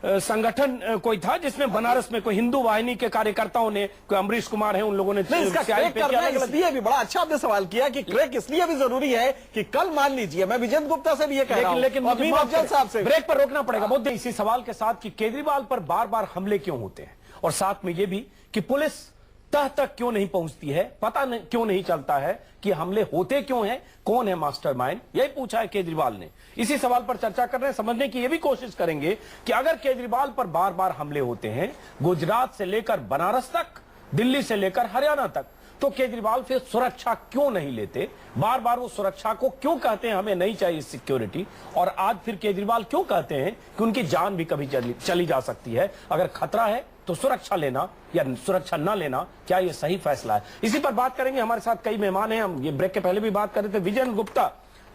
संगठन कोई था जिसमें बनारस में कोई हिंदू वाहिनी के कार्यकर्ताओं ने, कोई अमरीश कुमार है, उन लोगों ने इसका क्रैक करना इसलिए भी बड़ा अच्छा आपने सवाल किया कि क्रैक इसलिए भी जरूरी है कि कल मान लीजिए, मैं विजेंद्र गुप्ता से भी ये कह रहा हूं, लेकिन अफजल साहब से ब्रेक पर रोकना पड़ेगा बहुत इसी सवाल के साथ कि केजरीवाल पर बार बार हमले क्यों होते हैं, और साथ में ये भी कि पुलिस तह तक क्यों नहीं पहुंचती है, पता नहीं क्यों नहीं चलता है कि हमले होते क्यों हैं, कौन है मास्टरमाइंड, यही पूछा है केजरीवाल ने। इसी सवाल पर चर्चा कर रहे हैं, समझने की यह भी कोशिश करेंगे कि अगर केजरीवाल पर बार बार हमले होते हैं, गुजरात से लेकर बनारस तक, दिल्ली से लेकर हरियाणा तक, तो केजरीवाल फिर सुरक्षा क्यों नहीं लेते, बार बार वो सुरक्षा को क्यों कहते हैं हमें नहीं चाहिए सिक्योरिटी, और आज फिर केजरीवाल क्यों कहते हैं कि उनकी जान भी कभी चली जा सकती है, अगर खतरा है तो सुरक्षा लेना या सुरक्षा न लेना, क्या ये सही फैसला है? इसी पर बात करेंगे। हमारे साथ कई मेहमान हैं, हम ये ब्रेक के पहले भी बात कर रहे थे। विजेंद्र गुप्ता,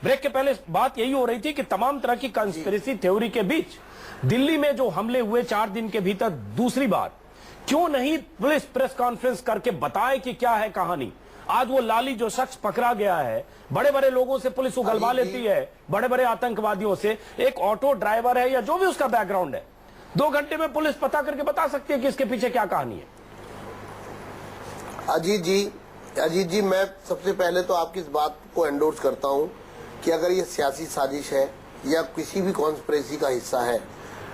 ब्रेक के पहले बात यही हो रही थी कि तमाम तरह की कंस्पिरेसी थ्योरी के बीच दिल्ली में जो हमले हुए 4 दिन के भीतर दूसरी बार, क्यों नहीं पुलिस प्रेस कॉन्फ्रेंस करके बताए कि क्या है कहानी? आज वो लाली जो शख्स पकड़ा गया है, बड़े बड़े लोगों से पुलिस उगलवा लेती है, बड़े बड़े आतंकवादियों से, एक ऑटो ड्राइवर है या जो भी उसका बैकग्राउंड है, 2 घंटे में पुलिस पता करके बता सकती है कि इसके पीछे क्या कहानी है। अजीत जी, मैं सबसे पहले तो आपकी इस बात को एंडोर्स करता हूं कि अगर ये सियासी साजिश है या किसी भी कॉन्स्पिरेसी का हिस्सा है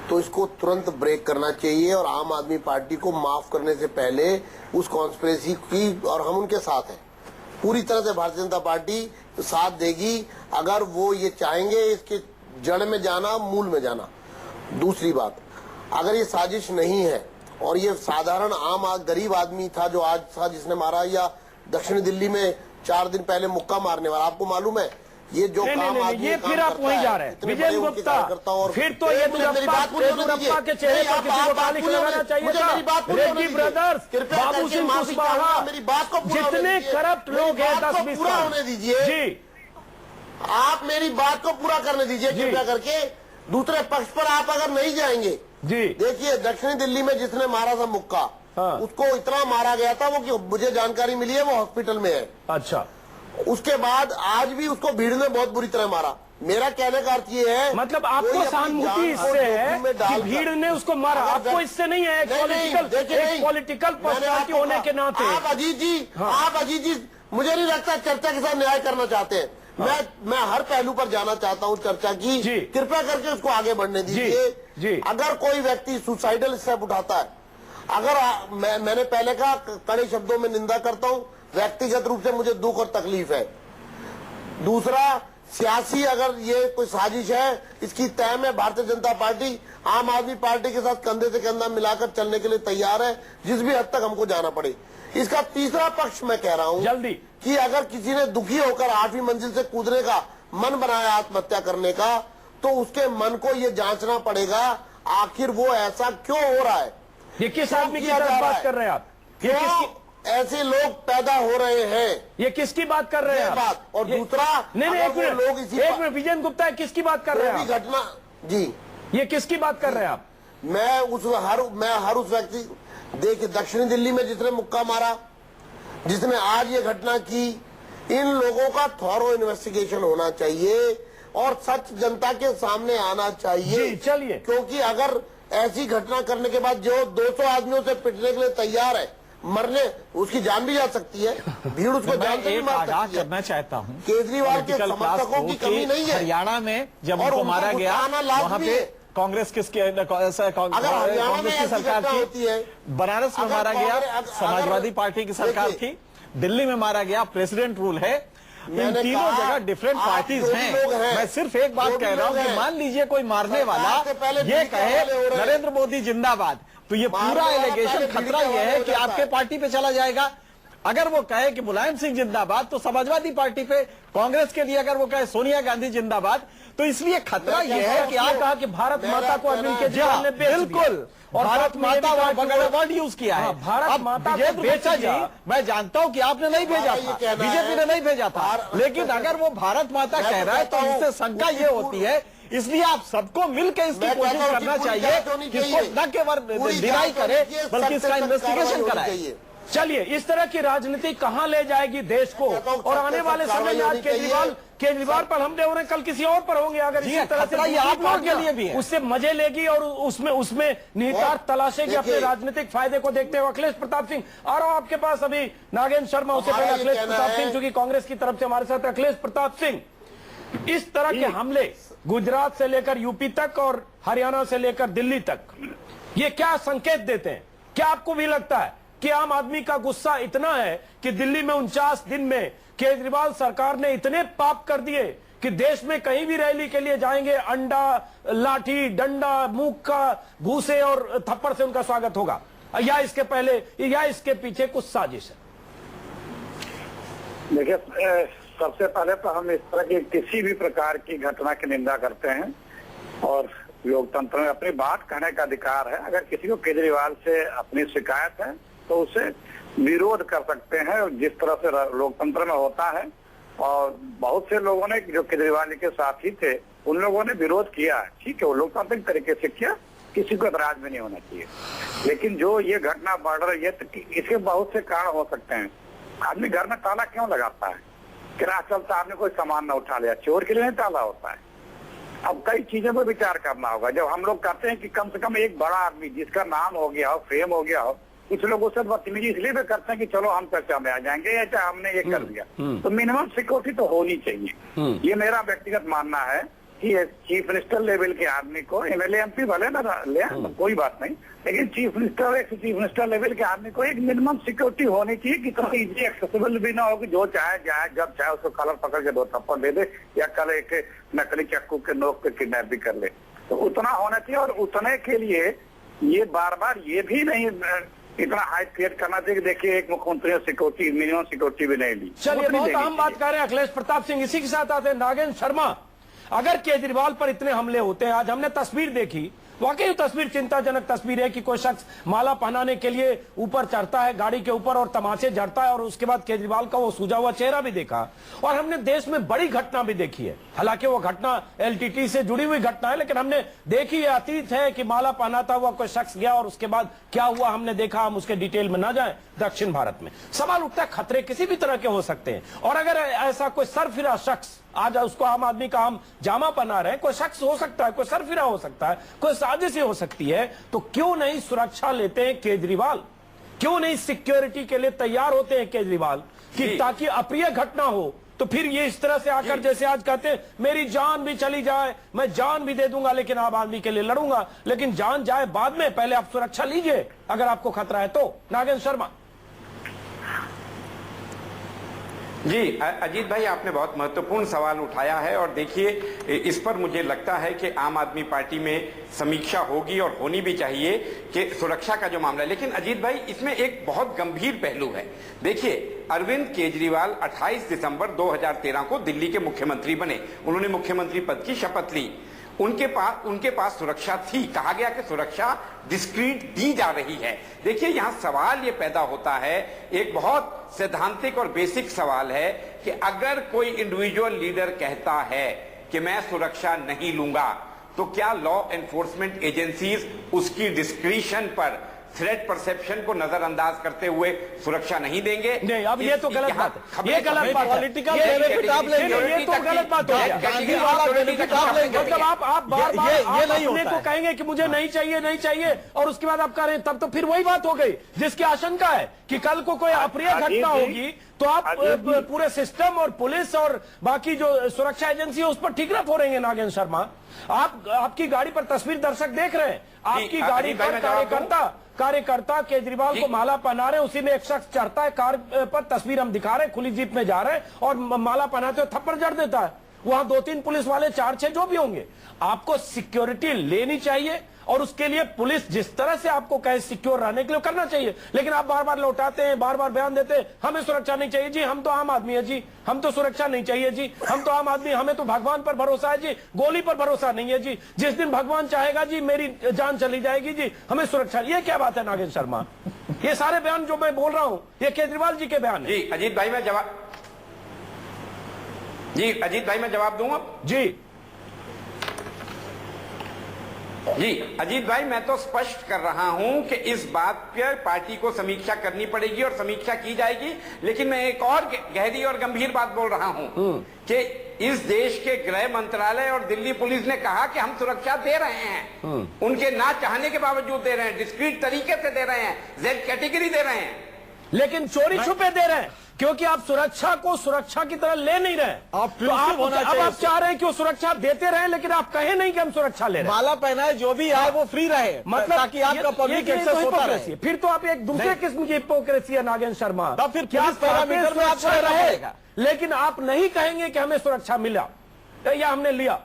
तो इसको तुरंत ब्रेक करना चाहिए, और आम आदमी पार्टी को माफ करने से पहले उस कॉन्स्पिरेसी की, और हम उनके साथ हैं, पूरी तरह से भारतीय जनता पार्टी साथ देगी अगर वो ये चाहेंगे इसके जड़ में जाना, मूल में जाना। दूसरी बात, अगर ये साजिश नहीं है और ये साधारण गरीब आदमी था जो आज था जिसने मारा, या दक्षिण दिल्ली में 4 दिन पहले मुक्का मारने वाला, आपको मालूम है ये जो काम आदमी ये फिर आप वहीं जा रहे हैं विजेंद्र गुप्ता, फिर तो ये येदियुरप्पा के चेहरे पर किसी को तालिक लगाना चाहिए था। रेड्डी ब्रदर्स, बाबू सिंह कुशवाहा, जितने करप्ट लोग हैं 10-20 पूरा होने दीजिए जी, आप मेरी बात को पूरा करने दीजिए कृपया करके। दूसरे पक्ष पर आप अगर नहीं जाएंगे जी, देखिए दक्षिणी दिल्ली में जिसने मारा था मुक्का, उसको इतना मारा गया था वो, कि मुझे जानकारी मिली है वो हॉस्पिटल में है। अच्छा, उसके बाद आज भी उसको भीड़ ने बहुत बुरी तरह मारा। मेरा कहने का अर्थ ये है, मतलब आपको सहानुभूति इससे है कि भीड़ ने उसको मारा, आपको इससे नहीं है पॉलिटिकल पर्सनालिटी होने के नाते। आप अजीत जी मुझे नहीं लगता चर्चा के साथ न्याय करना चाहते हैं। मैं हर पहलू पर जाना चाहता हूं चर्चा की, कृपया करके उसको आगे बढ़ने दीजिए। अगर कोई व्यक्ति सुसाइडल स्टेप उठाता है, अगर मैंने पहले कहा कड़े शब्दों में निंदा करता हूं, व्यक्तिगत रूप से मुझे दुख और तकलीफ है। दूसरा, सियासी अगर ये कोई साजिश है, इसकी तय में भारतीय जनता पार्टी आम आदमी पार्टी के साथ कंधे से कंधा मिलाकर चलने के लिए तैयार है, जिस भी हद तक हमको जाना पड़े। इसका तीसरा पक्ष मैं कह रहा हूं जल्दी कि अगर किसी ने दुखी होकर 8वीं मंजिल से कूदने का मन बनाया आत्महत्या करने का, तो उसके मन को ये जांचना पड़ेगा आखिर वो ऐसा क्यों हो रहा है। ये किस आदमी की बात कर रहे हैं आप? ये किसकी ऐसे लोग पैदा हो रहे हैं, ये किसकी बात कर रहे हैं बात? और दूसरा, नहीं एक मिनट विजेंद्र गुप्ता, किसकी बात कर रहे हैं घटना जी, ये किसकी बात कर रहे हैं आप? मैं हर उस व्यक्ति, देखिए दक्षिणी दिल्ली में जिसने मुक्का मारा, जिसने आज ये घटना की, इन लोगों का थॉरो इन्वेस्टिगेशन होना चाहिए और सच जनता के सामने आना चाहिए। चलिए, क्योंकि अगर ऐसी घटना करने के बाद जो 200 आदमियों से पिटने के लिए तैयार है, मरने, उसकी जान भी जा सकती है, भीड़ उसको जान से भी मार सकती है। करना चाहता हूँ केजरीवाल के समर्थकों की कमी नहीं है। हरियाणा में जब उनको मारा गया, वहाँ पे कांग्रेस किसकी सरकार थी, बनारस में मारा गया समाजवादी पार्टी की सरकार थी, दिल्ली में मारा गया प्रेसिडेंट रूल है, इन तीनों जगह डिफरेंट पार्टीज हैं। मैं सिर्फ एक बात कह रहा हूं कि मान लीजिए कोई मारने वाला ये कहे नरेंद्र मोदी जिंदाबाद, तो ये पूरा एलिगेशन खतरा ये है कि आपके पार्टी पे चला जाएगा। अगर वो कहे कि मुलायम सिंह जिंदाबाद तो समाजवादी पार्टी पे, कांग्रेस के लिए अगर वो कहे सोनिया गांधी जिंदाबाद, तो इसलिए खतरा यह है कि आप कहा कि भारत माता को अरविंद केजरीवाल ने बिल्कुल और भारत माता वर्ड यूज किया है। भारत माता बेचा जी, मैं जानता हूं कि आपने नहीं भेजा था, बीजेपी ने नहीं भेजा था, लेकिन अगर वो भारत माता कह रहा है तो इससे शंका ये होती है, इसलिए आप सबको मिलकर इसकी कोशिश करना चाहिए कि इसको न केवल डिनाई करे बल्कि इसका इन्वेस्टिगेशन कराए। चलिए, इस तरह की राजनीति कहां ले जाएगी देश को, और आने वाले समय में आज केजरीवाल पर हमले हो रहे, कल किसी और पर होंगे। अगर इसी तरह से आप लोगों के लिए भी है, उससे मजे लेगी और उसमें निहितार्थ तलाशेगी अपने राजनीतिक फायदे को देखते हुए। अखिलेश प्रताप सिंह, आ रहा हूं आपके पास, अभी नागेंद्र शर्मा, उससे पहले अखिलेश प्रताप सिंह, चूंकि कांग्रेस की तरफ से हमारे साथ अखिलेश प्रताप सिंह, इस तरह के हमले गुजरात से लेकर यूपी तक और हरियाणा से लेकर दिल्ली तक, ये क्या संकेत देते हैं? क्या आपको भी लगता है कि आम आदमी का गुस्सा इतना है कि दिल्ली में 49 दिन में केजरीवाल सरकार ने इतने पाप कर दिए कि देश में कहीं भी रैली के लिए जाएंगे, अंडा, लाठी, डंडा, मुक्का, घूसे और थप्पड़ से उनका स्वागत होगा, या इसके पहले या इसके पीछे कुछ साजिश है? देखिए, सबसे पहले तो हम इस तरह की किसी भी प्रकार की घटना की निंदा करते हैं, और लोकतंत्र में अपनी बात कहने का अधिकार है। अगर किसी को केजरीवाल से अपनी शिकायत है तो उसे विरोध कर सकते हैं, जिस तरह से लोकतंत्र में होता है। और बहुत से लोगों ने जो केजरीवाल के साथी थे, उन लोगों ने विरोध किया है, ठीक है, वो लोकतांत्रिक तरीके से किया, किसी को एतराज भी नहीं होना चाहिए। लेकिन जो ये घटना बढ़ रही है, तो इसके बहुत से कारण हो सकते हैं। आदमी घर में ताला क्यों लगाता है? किराया चलता, आपने कोई सामान न उठा लिया, चोर के लिए नहीं ताला होता है। अब कई चीजों पर विचार करना होगा। जब हम लोग कहते हैं कि कम से कम एक बड़ा आदमी जिसका नाम हो गया हो, फेम हो गया हो, कुछ लोग उससे बदतमीजी इसलिए भी करते हैं कि चलो हम चर्चा में आ जाएंगे, या चाहे हमने ये कर दिया, तो मिनिमम सिक्योरिटी तो होनी चाहिए। ये मेरा व्यक्तिगत मानना है कि चीफ मिनिस्टर लेवल के आदमी को, एमएलए एमपी भले ना ले, तो कोई बात नहीं, लेकिन चीफ मिनिस्टर लेवल के आदमी को एक मिनिमम सिक्योरिटी होनी चाहिए कि इतना इजी एक्सेसिबल भी ना हो कि जो चाहे जाए, जब चाहे उसको कलर पकड़ के 2 थप्पड़ दे दे, या कल एक नकली चाकू के नोक पे किडनैप भी कर ले। तो उतना होना चाहिए, और उतने के लिए ये बार बार ये भी नहीं इतना हाइप क्रिएट करना चाहिए कि देखिए एक मुख्यमंत्री ने सिक्योरिटी, मिनिमम सिक्योरिटी भी नहीं ली। चलिए, बहुत अहम बात कर रहे हैं अखिलेश प्रताप सिंह। इसी के साथ आते हैं नागेंद्र शर्मा। अगर केजरीवाल पर इतने हमले होते हैं, आज हमने तस्वीर देखी, वाकई तस्वीर चिंताजनक तस्वीर है कि कोई शख्स माला पहनाने के लिए ऊपर चढ़ता है गाड़ी के ऊपर और तमाचे झड़ता है, और उसके बाद केजरीवाल का वो सूजा हुआ चेहरा भी देखा। और हमने देश में बड़ी घटना भी देखी है, हालांकि वो घटना एलटीटी से जुड़ी हुई घटना है, लेकिन हमने देखी है, अतीत है कि माला पहनाता हुआ कोई शख्स गया और उसके बाद क्या हुआ हमने देखा। हम उसके डिटेल में ना जाएं। दक्षिण भारत में सवाल उठता है, खतरे किसी भी तरह के हो सकते हैं, और अगर ऐसा कोई सरफिरा शख्स, आज उसको आम आदमी का हम जामा पहना रहे हैं, कोई शख्स हो सकता है, कोई सरफिरा हो सकता है, कोई साजिश हो सकती है, तो क्यों नहीं सुरक्षा लेते हैं केजरीवाल? क्यों नहीं सिक्योरिटी के लिए तैयार होते हैं केजरीवाल, कि ताकि अप्रिय घटना हो तो फिर ये इस तरह से आकर, जैसे आज कहते हैं मेरी जान भी चली जाए, मैं जान भी दे दूंगा लेकिन आम आदमी के लिए लड़ूंगा, लेकिन जान जाए बाद में, पहले आप सुरक्षा लीजिए अगर आपको खतरा है तो। नागेंद्र शर्मा जी, अजीत भाई, आपने बहुत महत्वपूर्ण सवाल उठाया है, और देखिए इस पर मुझे लगता है कि आम आदमी पार्टी में समीक्षा होगी और होनी भी चाहिए कि सुरक्षा का जो मामला है। लेकिन अजीत भाई, इसमें एक बहुत गंभीर पहलू है। देखिए, अरविंद केजरीवाल 28 दिसंबर 2013 को दिल्ली के मुख्यमंत्री बने, उन्होंने मुख्यमंत्री पद की शपथ ली। उनके पास सुरक्षा थी, कहा गया कि सुरक्षा डिस्क्रीट दी जा रही है। देखिए, यहां सवाल ये पैदा होता है, एक बहुत सैद्धांतिक और बेसिक सवाल है कि अगर कोई इंडिविजुअल लीडर कहता है कि मैं सुरक्षा नहीं लूंगा, तो क्या लॉ एनफोर्समेंट एजेंसीज उसकी डिस्क्रिशन पर थ्रेट परसेप्शन को नजरअंदाज करते हुए सुरक्षा नहीं देंगे। नहीं, अब ये तो गलत बात है, ये गलत बात है, पॉलिटिकल बेनिफिट आप लेंगे, ये तो गलत बात हो गया। गांधी वाला बेनिफिट आप लेंगे, मतलब आप बार बार ये नहीं अपने होता को है। कहेंगे कि मुझे नहीं चाहिए नहीं चाहिए, और उसके बाद आप कह रहे हैं, तब तो फिर वही बात हो गई जिसकी आशंका है कि कल को कोई अप्रिय घटना होगी तो आप पूरे सिस्टम और पुलिस और बाकी जो सुरक्षा एजेंसी है उस पर ठीक ना फोड़ेंगे। नागेंद्र शर्मा, आपकी गाड़ी पर तस्वीर दर्शक देख रहे हैं, आपकी गाड़ी पर कार्यकर्ता केजरीवाल को माला पहना रहे हैं, उसी में एक शख्स चढ़ता है कार पर, तस्वीर हम दिखा रहे हैं, खुली जीप में जा रहे हैं और माला पहनाते हुए थप्पड़ जड़ देता है। वहां 2-3 पुलिस वाले 4-6 जो भी होंगे, आपको सिक्योरिटी लेनी चाहिए और उसके लिए पुलिस जिस तरह से आपको कहे सिक्योर रहने के लिए करना चाहिए। लेकिन आप बार बार लौटाते हैं, बार बार बयान देते हैं, हमें सुरक्षा नहीं चाहिए जी, हम तो आम आदमी है जी, हम तो सुरक्षा नहीं चाहिए जी, हम तो आम आदमी, हमें तो भगवान पर भरोसा है जी, गोली पर भरोसा नहीं है जी, जिस दिन भगवान चाहेगा जी मेरी जान चली जाएगी जी, हमें सुरक्षा। ये क्या बात है नागेंद्र शर्मा? ये सारे बयान जो मैं बोल रहा हूं ये केजरीवाल जी के बयान है। जी अजीत भाई मैं जवाब दूंगा जी अजीत भाई, मैं तो स्पष्ट कर रहा हूं कि इस बात पर पार्टी को समीक्षा करनी पड़ेगी और समीक्षा की जाएगी। लेकिन मैं एक और गहरी और गंभीर बात बोल रहा हूं कि इस देश के गृह मंत्रालय और दिल्ली पुलिस ने कहा कि हम सुरक्षा दे रहे हैं, उनके ना चाहने के बावजूद दे रहे हैं, डिस्क्रीट तरीके से दे रहे हैं, जेड कैटेगरी दे रहे हैं, लेकिन चोरी छुपे दे रहे हैं क्योंकि आप सुरक्षा को सुरक्षा की तरह ले नहीं रहे। आप तो अब आप चाह रहे हैं कि वो सुरक्षा देते रहे, लेकिन आप कहे नहीं कि हम सुरक्षा ले रहे हैं। माला पहनाए जो भी आए वो फ्री रहे, मतलब ताकि आपका पब्लिक एक्सेस होता रहे। फिर तो आप एक दूसरे किस्म की हिपोक्रेसी है नागेंद्र शर्मा। तब फिर क्या पैरामीटर में आपको रहना पड़ेगा, लेकिन आप नहीं कहेंगे कि हमें सुरक्षा मिला या हमने लिया,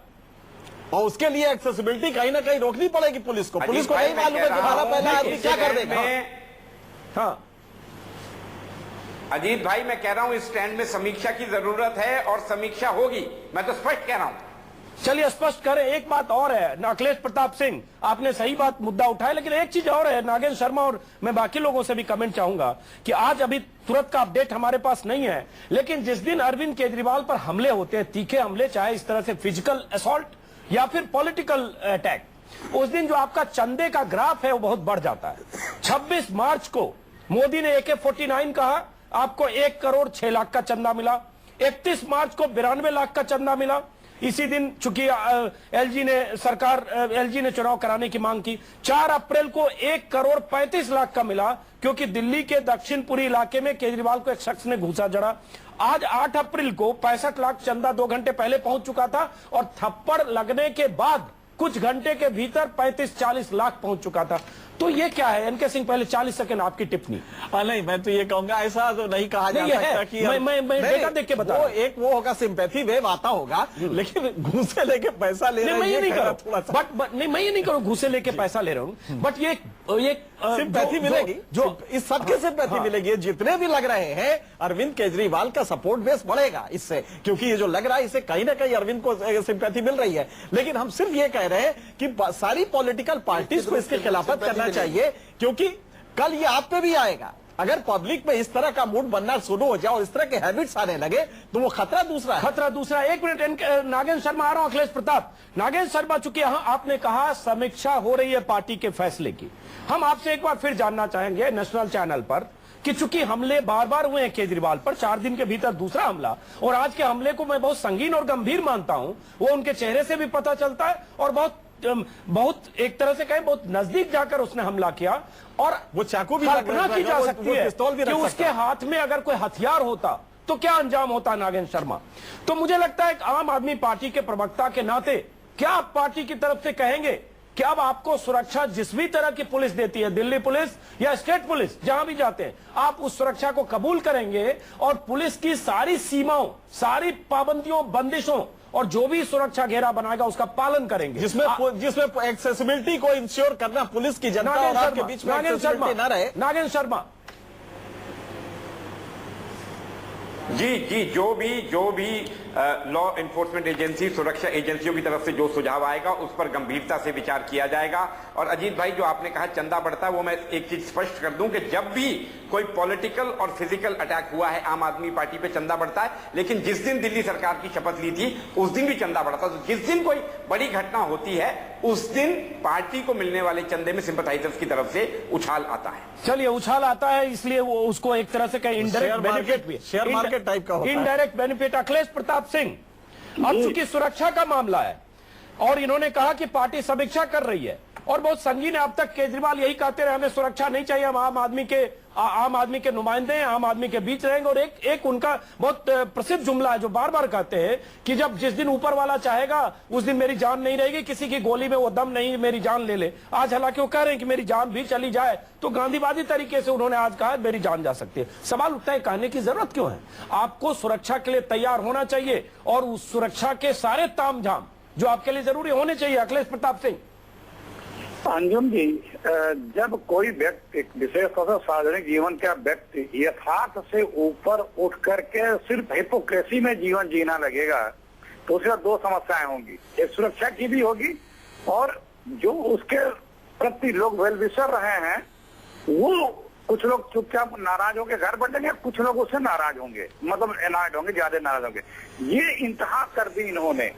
और उसके लिए एक्सेसिबिलिटी कहीं ना कहीं रोकनी पड़ेगी पुलिस को। पुलिस को नहीं मालूम है कि माला पहना आदमी क्या कर देगा। हाँ अजीत भाई, मैं कह रहा हूं इस स्टैंड में समीक्षा की जरूरत है और समीक्षा होगी, मैं तो स्पष्ट कह रहा हूं। चलिए स्पष्ट करें। एक बात और है अखिलेश प्रताप सिंह, आपने सही बात मुद्दा उठाया, लेकिन एक चीज और है नागेंद्र शर्मा, और मैं बाकी लोगों से भी कमेंट चाहूंगा कि आज अभी तुरंत का अपडेट हमारे पास नहीं है, लेकिन जिस दिन अरविंद केजरीवाल पर हमले होते हैं, तीखे हमले, चाहे इस तरह से फिजिकल असॉल्ट या फिर पॉलिटिकल अटैक, उस दिन जो आपका चंदे का ग्राफ है वो बहुत बढ़ जाता है। 26 मार्च को मोदी ने AK-49 कहा, आपको 1 करोड़ 6 लाख का चंदा मिला। 31 मार्च को 92 लाख का चंदा मिला। इसी दिन चूंकि एलजी ने चुनाव कराने की मांग की। 4 अप्रैल को 1 करोड़ 35 लाख का मिला, क्योंकि दिल्ली के दक्षिणपुरी इलाके में केजरीवाल को एक शख्स ने घूसा जड़ा। आज 8 अप्रैल को 65 लाख चंदा 2 घंटे पहले पहुंच चुका था, और थप्पड़ लगने के बाद कुछ घंटे के भीतर 35-40 लाख पहुंच चुका था। तो ये क्या है? एनके सिंह, पहले 40 सेकंड आपकी टिप्पणी। नहीं, मैं तो ये कहूंगा ऐसा तो नहीं कहा जा सकता कि मैं डेटा देख के बता, वो होगा सिंपैथी वेव आता होगा, लेकिन घूसे लेके पैसा ले रहे हैं, मैं ये नहीं करूं, बट नहीं मैं ये नहीं करूं घूसे लेके पैसा ले रहा हूं, बट ये सिंपैथी मिलेगी, जो इस सबके सिंपैथी मिलेगी। जितने भी लग रहे हैं अरविंद केजरीवाल का सपोर्ट बेस बढ़ेगा इससे, क्योंकि ये जो लग रहा है इससे कहीं ना कहीं अरविंद को सिंपैथी मिल रही है। लेकिन हम सिर्फ ये कह रहे हैं कि सारी पॉलिटिकल पार्टीज को इसके खिलाफत करना चाहिए, क्योंकि कल ये आप पे भी आएगा। अगर पब्लिक में इस तरह का मूड बनना शुरू हो जाए और इस तरह के हैबिट्स आने लगे तो वो खतरा दूसरा है। 1 मिनट नागेंद्र शर्मा, आ रहा हूं अखिलेश प्रताप। नागेंद्र शर्मा, चूंकि यहां आपने कहा समीक्षा हो रही है पार्टी के फैसले की, हम आपसे एक बार फिर जानना चाहेंगे नेशनल चैनल पर कि चूंकि हमले बार बार हुए हैं केजरीवाल पर, 4 दिन के भीतर दूसरा हमला, और आज के हमले को मैं बहुत संगीन और गंभीर मानता हूं, वो उनके चेहरे से भी पता चलता है, और बहुत एक तरह से कहें बहुत नजदीक जाकर उसने हमला किया, और वो चाकू भी कल्पना की जा सकती है कि उसके हाथ में अगर कोई हथियार होता तो क्या अंजाम होता नागेंद्र शर्मा। तो मुझे लगता है एक आम आदमी पार्टी के प्रवक्ता के नाते क्या आप पार्टी की तरफ से कहेंगे कि अब आपको सुरक्षा जिस भी तरह की पुलिस देती है, दिल्ली पुलिस या स्टेट पुलिस, जहां भी जाते हैं, आप उस सुरक्षा को कबूल करेंगे और पुलिस की सारी सीमाओं, सारी पाबंदियों, बंदिशों और जो भी सुरक्षा घेरा बनाएगा उसका पालन करेंगे, जिसमें एक्सेसिबिलिटी को इंश्योर करना पुलिस की, जनता और आपके बीच में एक्सेसिबिलिटी ना रहे। नागेंद्र शर्मा जी, जो भी लॉ एनफोर्समेंट एजेंसी, सुरक्षा एजेंसियों की तरफ से जो सुझाव आएगा उस पर गंभीरता से विचार किया जाएगा। और अजीत भाई, जो आपने कहा चंदा बढ़ता है, वो मैं एक चीज स्पष्ट कर दूं कि जब भी कोई पॉलिटिकल और फिजिकल अटैक हुआ है आम आदमी पार्टी पे चंदा बढ़ता है, लेकिन जिस दिन दिल्ली सरकार की शपथ ली थी उस दिन भी चंदा बढ़ता। तो जिस दिन कोई बड़ी घटना होती है उस दिन पार्टी को मिलने वाले चंदे में सिंपैथाइजर्स की तरफ से उछाल आता है। चलिए, उछाल आता है, इसलिए वो उसको एक तरह से कहें इनडायरेक्ट बेनिफिट भी, शेयर मार्केट टाइप का होता है। Indirect benefit. अखिलेश प्रताप सिंह, अब चूंकि सुरक्षा का मामला है और इन्होंने कहा कि पार्टी समीक्षा कर रही है और बहुत संगीन है, अब तक केजरीवाल यही कहते रहे हमें सुरक्षा नहीं चाहिए, हम आम आदमी के नुमाइंदे हैं, आम आदमी के बीच रहेंगे। और एक उनका बहुत प्रसिद्ध जुमला है जो बार बार कहते हैं कि जब जिस दिन ऊपर वाला चाहेगा उस दिन मेरी जान नहीं रहेगी, किसी की गोली में वो दम नहीं मेरी जान ले ले। आज हालांकि वो कह रहे हैं कि मेरी जान भी चली जाए, तो गांधीवादी तरीके से उन्होंने आज कहा मेरी जान जा सकती है। सवाल उठता है कहने की जरूरत क्यों है? आपको सुरक्षा के लिए तैयार होना चाहिए और उस सुरक्षा के सारे तामझाम जो आपके लिए जरूरी होने चाहिए। अखिलेश प्रताप सिंह। अंजुम जी, जब कोई व्यक्ति, विशेष तौर से सार्वजनिक जीवन का व्यक्ति यथार्थ से ऊपर उठ करके सिर्फ हिपोक्रेसी में जीवन जीना लगेगा तो उसके दो समस्याएं होंगी, एक सुरक्षा की भी होगी और जो उसके प्रति लोग वेल विशर रहे हैं वो कुछ लोग चुपचाप नाराज होंगे, घर बैठेंगे, कुछ लोग उससे नाराज होंगे, मतलब एनायड होंगे, ज्यादा नाराज होंगे। ये इंतहा कर दी इन्होंने।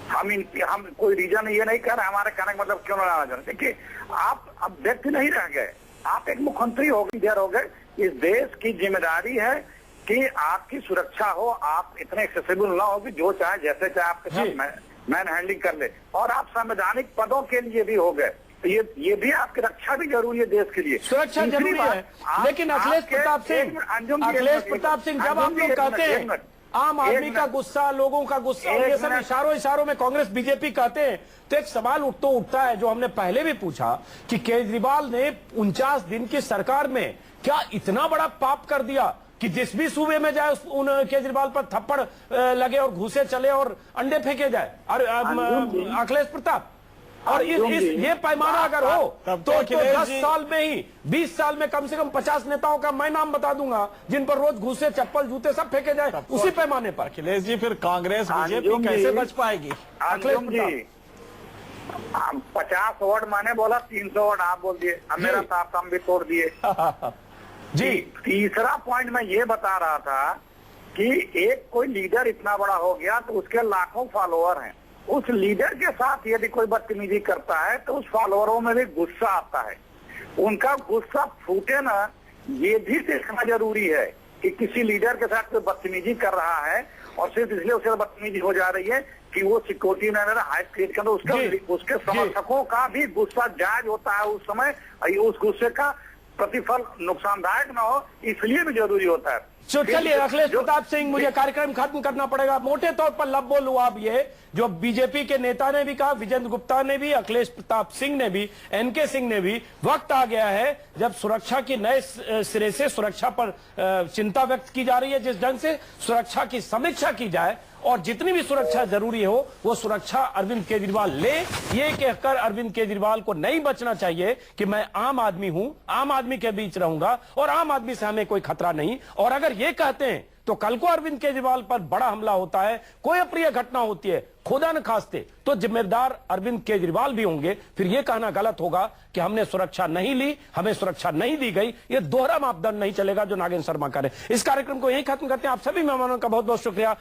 हम कोई रीजन ये नहीं कह रहे, हमारे कहने का मतलब क्यों नाराज हो रहे। देखिए, आप अब व्यक्ति नहीं रह गए, आप एक मुख्यमंत्री हो गए। इस देश की जिम्मेदारी है कि आपकी सुरक्षा हो, आप इतने एक्सेसिबल ना हो कि जो चाहे जैसे चाहे आपके साथ मैन हैंडलिंग कर ले, और आप संवैधानिक पदों के लिए भी हो गए, तो ये भी आपकी रक्षा भी जरूरी है देश के लिए। सुरक्षा जरूरी है, लेकिन अखिलेश प्रताप सिंह, जब आप लोग कहते हैं आम आदमी का गुस्सा, लोगों का गुस्सा, ये सब इशारों में कांग्रेस बीजेपी कहते हैं, तो एक सवाल उठता है जो हमने पहले भी पूछा कि केजरीवाल ने 49 दिन की सरकार में क्या इतना बड़ा पाप कर दिया कि जिस भी सूबे में जाए उन केजरीवाल पर थप्पड़ लगे और घूसे चले और अंडे फेंके जाए। अखिलेश प्रताप, और ये पैमाना अगर हो तो 10 साल में ही 20 साल में कम से कम 50 नेताओं का मैं नाम बता दूंगा जिन पर रोज घूसे, चप्पल, जूते सब फेंके जाए उसी पैमाने पर। अखिलेश जी, फिर कांग्रेस बीजेपी कैसे बच पाएगी? अखिलेश जी, 50 वर्ड मैंने बोला, 300 वर्ड आप बोल दिए, अब मेरा तारतम भी तोड़ दिए जी। तीसरा पॉइंट मैं ये बता रहा था कि एक कोई लीडर इतना बड़ा हो गया तो उसके लाखों फॉलोअर हैं, उस लीडर के साथ यदि कोई बदतमीजी करता है तो उस फॉलोअरों में भी गुस्सा आता है, उनका गुस्सा फूटे ना, ये भी देखना जरूरी है कि किसी लीडर के साथ कोई बदतमीजी कर रहा है और सिर्फ इसलिए उसे बदतमीजी हो जा रही है कि वो सिक्योरिटी में हाइट क्रिएट कर, उसके समर्थकों का भी गुस्सा जायज होता है उस समय, उस गुस्से का प्रतिफल नुकसानदायक ना हो, इसलिए भी जरूरी होता है। चलिए अखिलेश प्रताप सिंह, मुझे कार्यक्रम खत्म करना पड़ेगा। मोटे तौर पर लब बोलूं आप, ये जो बीजेपी के नेता ने भी कहा, विजेंद्र गुप्ता ने भी, अखिलेश प्रताप सिंह ने भी, एनके सिंह ने भी, वक्त आ गया है जब सुरक्षा की नए सिरे से सुरक्षा पर चिंता व्यक्त की जा रही है, जिस ढंग से सुरक्षा की समीक्षा की जाए और जितनी भी सुरक्षा जरूरी हो वो सुरक्षा अरविंद केजरीवाल ले। ये कहकर अरविंद केजरीवाल को नहीं बचना चाहिए कि मैं आम आदमी हूं, आम आदमी के बीच रहूंगा और आम आदमी से हमें कोई खतरा नहीं। और अगर ये कहते हैं तो कल को अरविंद केजरीवाल पर बड़ा हमला होता है, कोई अप्रिय घटना होती है, खुदा न खास्ते, तो जिम्मेदार अरविंद केजरीवाल भी होंगे। फिर यह कहना गलत होगा कि हमने सुरक्षा नहीं ली, हमें सुरक्षा नहीं दी गई। ये दोहरा मापदंड नहीं चलेगा जो नागेंद्र शर्मा करे। इस कार्यक्रम को यही खत्म करते हैं। आप सभी मेहमानों का बहुत बहुत शुक्रिया।